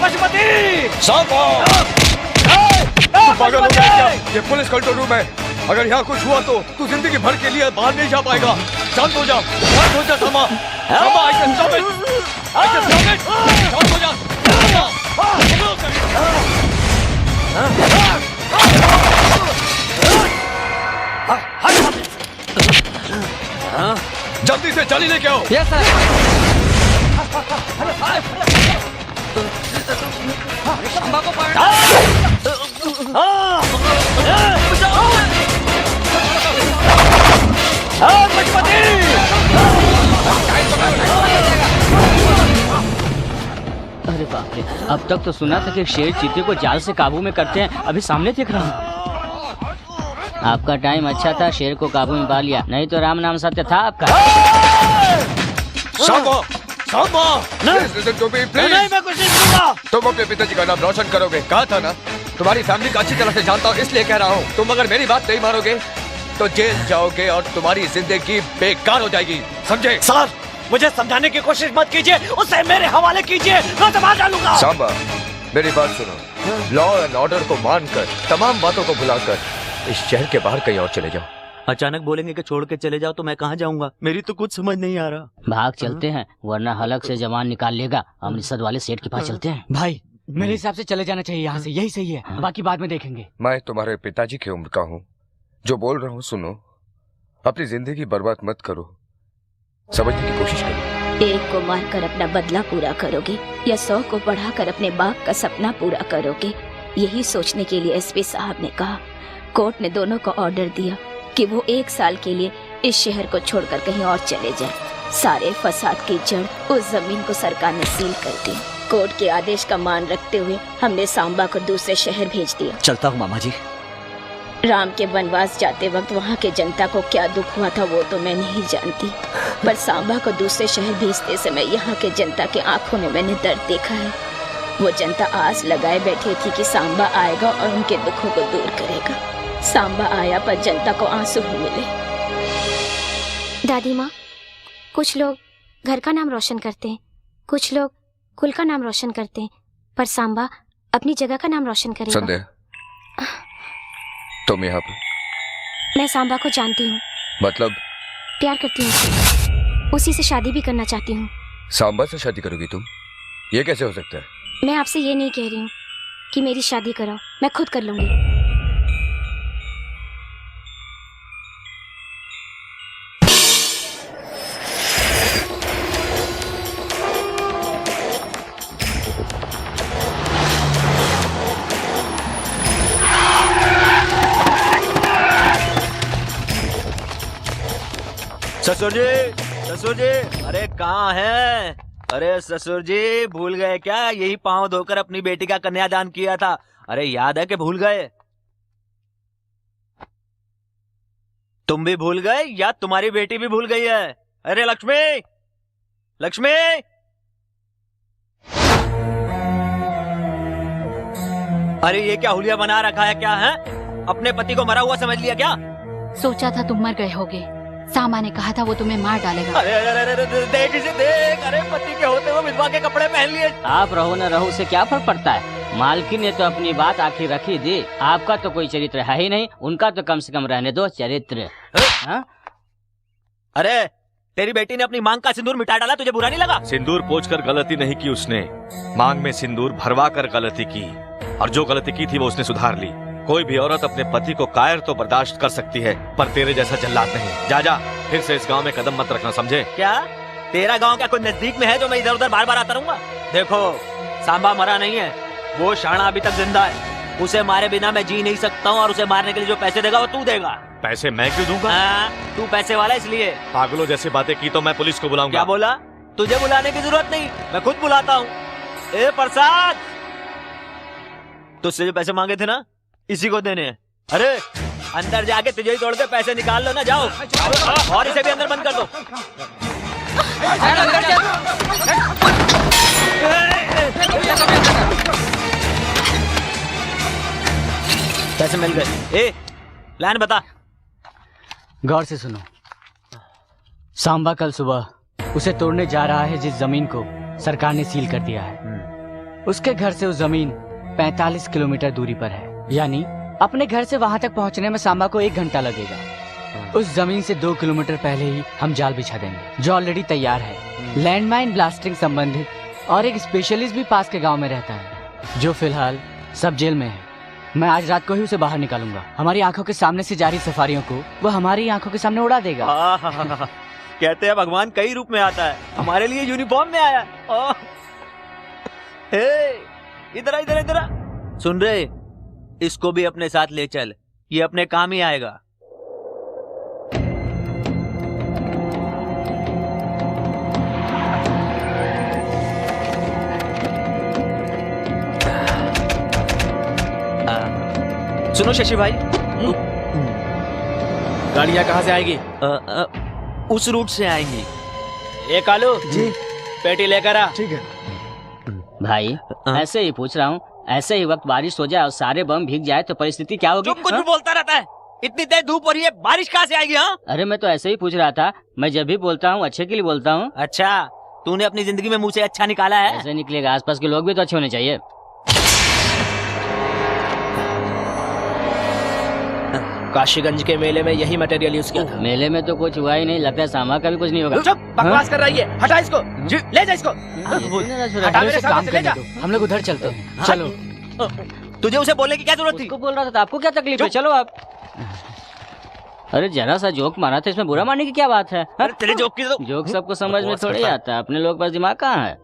पशुपति, पागल हो गया क्या? ये पुलिस कंट्रोल रूम है। अगर यहाँ कुछ हुआ तो तू जिंदगी भर के लिए बाहर नहीं जा पाएगा। शांत हो जा, शांत हो जा Samba. Samba, I can stop it. I can stop it. शांत हो जा। जल्दी से जाली लेके आओ। Yes sir. सांबा को अरे बाप रे, अब तक तो सुना था कि शेर चीते को जाल से काबू में करते हैं, अभी सामने देख रहा हूँ। आपका टाइम अच्छा था, शेर को काबू में पा लिया, नहीं तो राम नाम सत्य था आपका। सांबा, सांबा, नहीं, मैं कुछ नहीं सुनूंगा। तुम अपने पिताजी का नाम रोशन करोगे, कहा था ना। तुम्हारी फैमिली को अच्छी तरह से जानता हूँ, इसलिए कह रहा हूँ। तुम अगर मेरी बात नहीं मानोगे तो जेल जाओगे और तुम्हारी जिंदगी बेकार हो जाएगी, समझे? सर, मुझे समझाने की कोशिश मत कीजिए, उसे मेरे हवाले कीजिए, मैं दबा डालूंगा। सांबा, मेरी बात सुनो। लॉ एंड ऑर्डर को मानकर, तमाम बातों को भुलाकर इस शहर के बाहर कहीं और चले जाओ। अचानक बोलेंगे कि छोड़ के चले जाओ तो मैं कहाँ जाऊंगा? मेरी तो कुछ समझ नहीं आ रहा। भाग चलते हैं, वरना हलक से जवान निकाल लेगा। अमृतसर वाले सेठ के पास चलते हैं। भाई, मेरे हिसाब से चले जाना चाहिए यहाँ से, यही सही है, बाकी बाद में देखेंगे। मैं तुम्हारे पिताजी की उम्र का हूँ, जो बोल रहा हूँ सुनो। अपनी जिंदगी बर्बाद मत करो, समझने की कोशिश करो। एक को मारकर अपना बदला पूरा करोगे या 100 को बढ़ाकर अपने बाप का सपना पूरा करोगे, यही सोचने के लिए एसपी साहब ने कहा। कोर्ट ने दोनों को ऑर्डर दिया कि वो 1 साल के लिए इस शहर को छोड़कर कहीं और चले जाएं। सारे फसाद की जड़ उस जमीन को सरकार ने सील कर दी। कोर्ट के आदेश का मान रखते हुए हमने सांबा को दूसरे शहर भेज दिया। चलता हूँ मामा जी। राम के वनवास जाते वक्त वहाँ के जनता को क्या दुख हुआ था वो तो मैं नहीं जानती, पर सांबा को दूसरे शहर भेजते समय यहाँ के जनता के आंखों में मैंने दर्द देखा है। वो जनता आस लगाए बैठी थी कि सांबा आएगा और उनके दुखों को दूर करेगा। सांबा आया पर जनता को आंसू ही मिले। दादी माँ, कुछ लोग घर का नाम रोशन करते हैं, कुछ लोग कुल का नाम रोशन करते हैं, पर सांबा अपनी जगह का नाम रोशन करेगा। संध्या, तुम यहाँ पर? मैं सांबा को जानती हूँ। मतलब? प्यार करती हूँ, उसी से शादी भी करना चाहती हूँ। सांबा से शादी करोगी तुम? ये कैसे हो सकता है? मैं आपसे ये नहीं कह रही हूँ कि मेरी शादी करो, मैं खुद कर लूंगी। ससुर जी, ससुर जी, अरे कहाँ हैं? अरे ससुर जी, भूल गए क्या? यही पांव धोकर अपनी बेटी का कन्यादान किया था। अरे याद है कि भूल गए? तुम भी भूल गए या तुम्हारी बेटी भी भूल गई है? अरे लक्ष्मी, लक्ष्मी, अरे ये क्या हुलिया बना रखा है क्या है? अपने पति को मरा हुआ समझ लिया क्या? सोचा था तुम मर गए होगे, सामा ने कहा था वो तुम्हें मार डालेगा। अरे अरे अरे देख इसे देख, अरे पति के होते हुए विधवा के कपड़े पहन लिए। आप रहो न रहो से क्या फर्क पड़ता है? मालकिन ने तो अपनी बात आखिर रखी दी। आपका तो कोई चरित्र है ही नहीं, उनका तो कम से कम रहने दो चरित्र। अरे तेरी बेटी ने अपनी मांग का सिंदूर मिटा डाला, तुझे बुरा नहीं लगा? सिंदूर पोंछकर गलती नहीं की उसने, मांग में सिंदूर भरवा कर गलती की, और जो गलती की थी वो उसने सुधार ली। कोई भी औरत अपने पति को कायर तो बर्दाश्त कर सकती है, पर तेरे जैसा जल्लाद नहीं। जा जा, फिर से इस गांव में कदम मत रखना, समझे? क्या तेरा गांव क्या कोई नजदीक में है जो मैं इधर उधर बार बार आता रहूंगा? देखो, सांबा मरा नहीं है, वो शाना अभी तक जिंदा है। उसे मारे बिना मैं जी नहीं सकता हूँ, और उसे मारने के लिए जो पैसे देगा वो तू देगा। पैसे मैं क्यों दूंगा? तू पैसे वाला इसलिए। पागलों जैसी बातें की तो मैं पुलिस को बुलाऊंगा। क्या बोला? तुझे बुलाने की जरूरत नहीं, मैं खुद बुलाता हूँ। ए प्रसाद, तुझसे जो पैसे मांगे थे ना, इसी को देने हैं। अरे अंदर जाके तुझे ही तोड़ के पैसे निकाल लो ना, जाओ। और इसे भी अंदर बंद कर दो। पैसे मिल गए। ए प्लान बता। गौर से सुनो, सांबा कल सुबह उसे तोड़ने जा रहा है जिस जमीन को सरकार ने सील कर दिया है। उसके घर से उस जमीन 45 किलोमीटर दूरी पर है, यानी अपने घर से वहां तक पहुंचने में सांबा को 1 घंटा लगेगा। उस जमीन से 2 किलोमीटर पहले ही हम जाल बिछा देंगे, जो ऑलरेडी तैयार है। लैंडमाइन ब्लास्टिंग संबंधित और एक स्पेशलिस्ट भी पास के गांव में रहता है, जो फिलहाल सब जेल में है। मैं आज रात को ही उसे बाहर निकालूंगा। हमारी आंखों के सामने से जारी सफारियों को वो हमारी आंखों के सामने उड़ा देगा। कहते हैं भगवान कई रूप में आता है, हमारे लिए यूनिफॉर्म में आया। इधर इधर इधर सुन रहे, इसको भी अपने साथ ले चल, ये अपने काम ही आएगा। सुनो शशि भाई, गाड़ियाँ कहाँ से आएगी? उस रूट से आएंगी। ए कालू जी, पेटी लेकर आ। ठीक है भाई, ऐसे ही पूछ रहा हूँ, ऐसे ही वक्त बारिश हो जाए और सारे बम भीग जाए तो परिस्थिति क्या होगी? कुछ भी बोलता रहता है, इतनी तेज धूप हो रही है, बारिश कहाँ से आएगी? हाँ, अरे मैं तो ऐसे ही पूछ रहा था, मैं जब भी बोलता हूँ अच्छे के लिए बोलता हूँ। अच्छा, तूने अपनी जिंदगी में मुझसे अच्छा निकाला है? ऐसे निकलेगा, आसपास के लोग भी तो अच्छे होने चाहिए। काशीगंज के मेले में यही मटेरियल यूज किया था। मेले में तो कुछ हुआ ही नहीं, लगता है सामा का भी कुछ नहीं होगा। चुप, बकवास कर रही है, हटा इसको, ले जा इसको, हटा मेरे सामने से, ले जा। हम लोग उधर चलते हैं, चलो। तुझे उसे बोलने की क्या जरूरत थी? उसको बोल रहा था, आपको क्या तकलीफ है? चलो आप। अरे जरा सा जोक मारा था, इसमें बुरा मानने की क्या बात है? अरे तेरे जोक की तो जोक सबको समझ में थोड़ी आता है, अपने लोग पास दिमाग कहाँ है?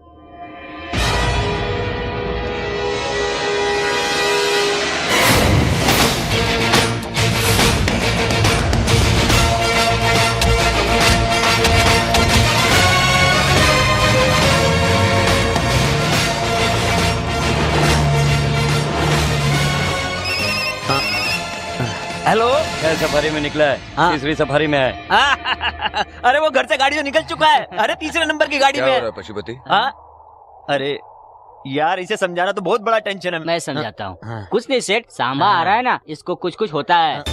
हेलो, सफारी में निकला है? हाँ। तीसरी सफारी में है। अरे वो घर से गाड़ी से निकल चुका है। अरे तीसरे नंबर की गाड़ी में है। पशुपति? हाँ, अरे यार इसे समझाना तो बहुत बड़ा टेंशन है। मैं समझाता हूँ। कुछ नहीं सेठ, सांबा आ रहा है ना, इसको कुछ कुछ होता है।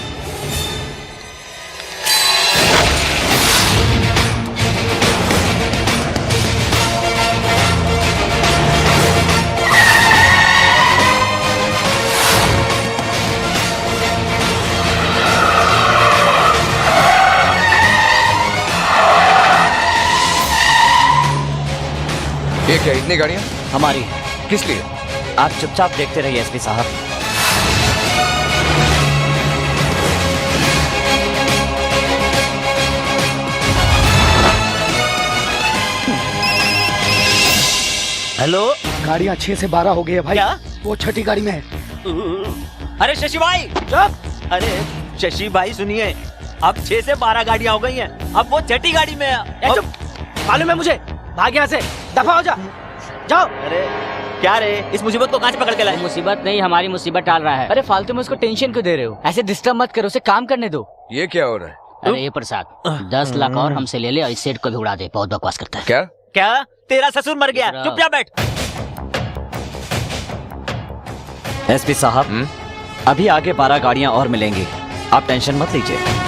ये क्या, इतनी गाड़ियाँ? हमारी। किस लिए? आप चुपचाप देखते रहिए एसपी साहब। हेलो, गाड़ियाँ 6 से 12 हो गई है भाई। क्या? वो छठी गाड़ी में है। अरे शशि भाई, चुप। अरे शशि भाई सुनिए, अब 6 से 12 गाड़ियाँ हो गई हैं, अब वो छठी गाड़ी में है। मालूम है मुझे, भाग यहाँ से, दफा हो जा, जाओ। अरे क्या रे, इस मुसीबत को कहाँ से पकड़ के लाए? मुसीबत नहीं, हमारी मुसीबत टाल रहा है। अरे फालतू में उसको टेंशन क्यों दे रहे हो? ऐसे डिस्टर्ब मत करो, उसे काम करने दो। ये क्या हो रहा है? अरे ये प्रसाद 10 लाख और हमसे ले ले और इस सेठ को भी उड़ा दे, बहुत बकवास करता है। क्या क्या? तेरा ससुर मर गया, चुपचाप बैठ। एसपी साहब, अभी आगे 12 गाड़ियां और मिलेंगी, आप टेंशन मत लीजिए।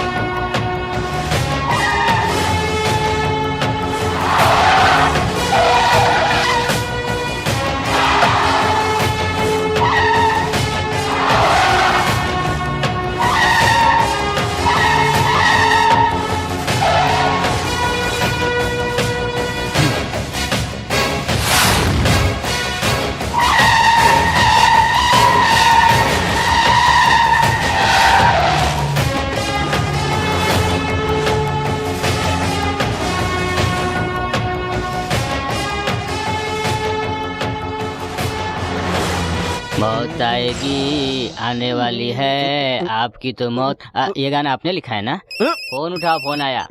मौत आएगी, आने वाली है आपकी तो मौत। ये गाना आपने लिखा है ना? फोन उठाओ, फोन आया।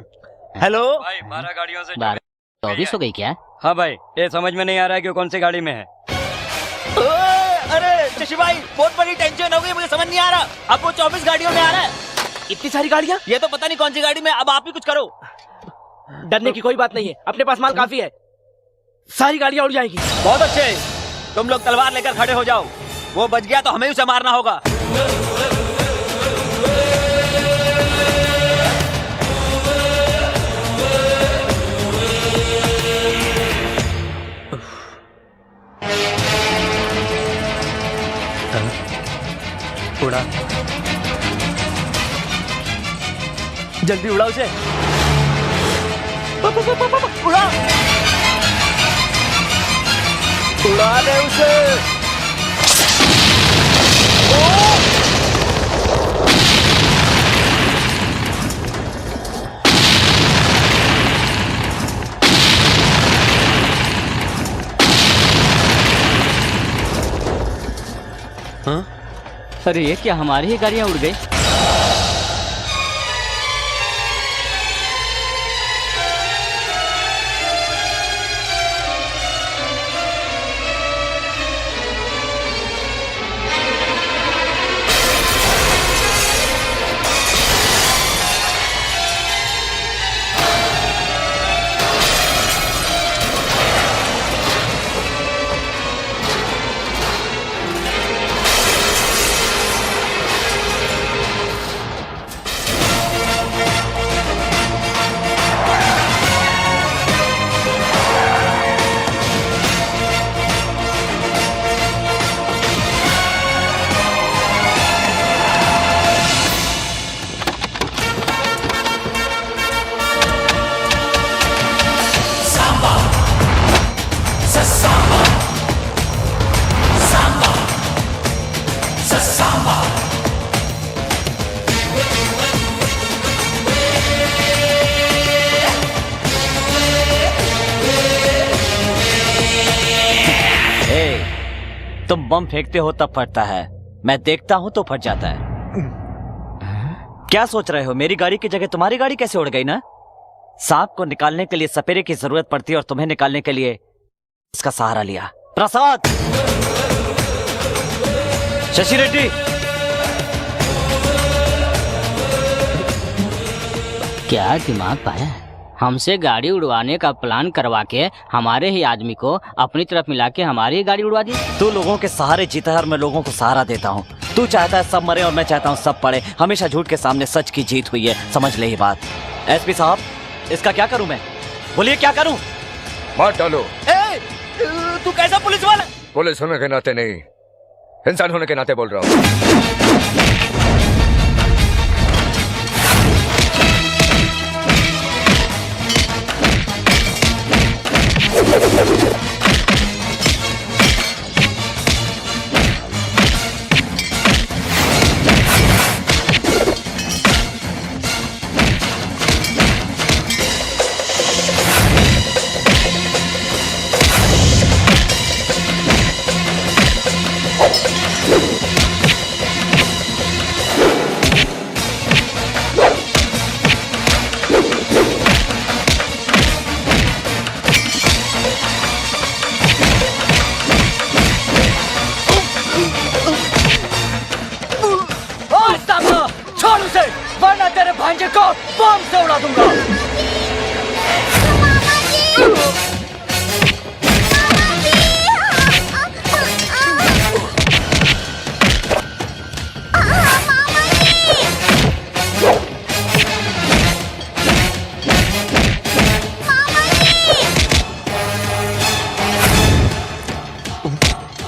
हेलो भाई, 12 गाड़ियों से 24 हो गई क्या? हाँ भाई, ये समझ में नहीं आ रहा है कि कौन सी गाड़ी में है। अरे शशि भाई, बहुत बड़ी टेंशन हो गई, मुझे समझ नहीं आ रहा। अब वो 24 गाड़ियों में आ रहा है। इतनी सारी गाड़ियाँ? ये तो पता नहीं कौन सी गाड़ी में, अब आप ही कुछ करो। डरने की कोई बात नहीं है, अपने पास माल काफी है, सारी गाड़ियाँ उड़ जाएंगी। बहुत अच्छे, तुम लोग तलवार लेकर खड़े हो जाओ, वो बच गया तो हमें उसे मारना होगा। उड़ा, जल्दी उड़ा उसे, उड़ा, उड़ा दे उसे। अरे ये क्या, हमारी ही गाड़ियाँ उड़ गई। तुम बम फेंकते हो तब फटता है, मैं देखता हूं तो फट जाता है। क्या सोच रहे हो, मेरी गाड़ी की जगह तुम्हारी गाड़ी कैसे उड़ गई ना? सांप को निकालने के लिए सपेरे की जरूरत पड़ती है और तुम्हें निकालने के लिए इसका सहारा लिया। प्रसाद, शशि रेड्डी, क्या दिमाग पाया, हमसे गाड़ी उड़वाने का प्लान करवा के हमारे ही आदमी को अपनी तरफ मिला के हमारी ही गाड़ी उड़वा दी। तू लोगों के सहारे जीता है और मैं लोगों को सहारा देता हूँ। तू चाहता है सब मरे और मैं चाहता हूँ सब पड़े। हमेशा झूठ के सामने सच की जीत हुई है, समझ ले ये बात। एसपी साहब, इसका क्या करूँ मैं? बोलिए क्या करूँ? मार डालो। तू कैसा पुलिस वाला? पुलिस होने के नाते नहीं, इंसान होने के नाते बोल रहा हूँ। छोड़ उसे, वरना तेरे भांजे को बम से उड़ा दूंगा।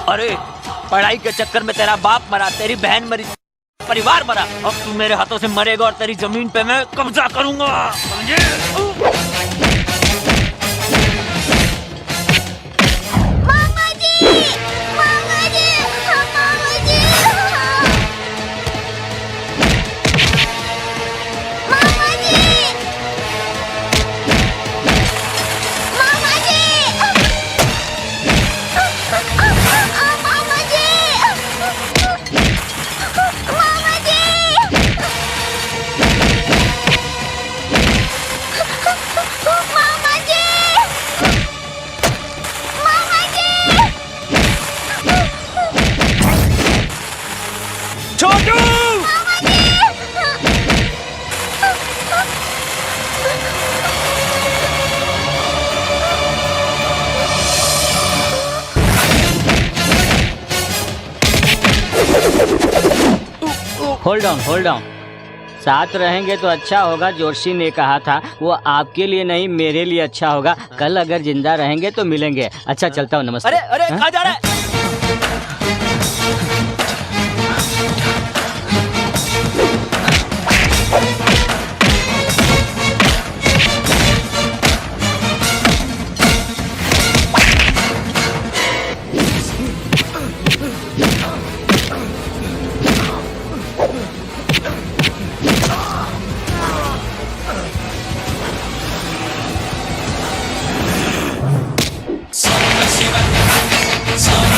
अरे पढ़ाई के चक्कर में तेरा बाप मरा, तेरी बहन मरी, परिवार मरा, अब तू मेरे हाथों से मरेगा और तेरी जमीन पे मैं कब्जा करूंगा, समझे? मामा जी, मामा जी, मामा जी, मामा जी, मामा जी, होल्ड डाउन, साथ रहेंगे तो अच्छा होगा। जोशी ने कहा था वो आपके लिए नहीं मेरे लिए अच्छा होगा। कल अगर जिंदा रहेंगे तो मिलेंगे। अच्छा चलता हूँ, नमस्ते। अरे कहाँ जा रहा है? Some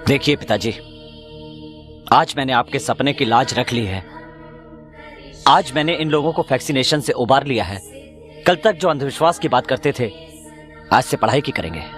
देखिए पिताजी, आज मैंने आपके सपने की लाज रख ली है। आज मैंने इन लोगों को वैक्सीनेशन से उबार लिया है। कल तक जो अंधविश्वास की बात करते थे, आज से पढ़ाई की करेंगे।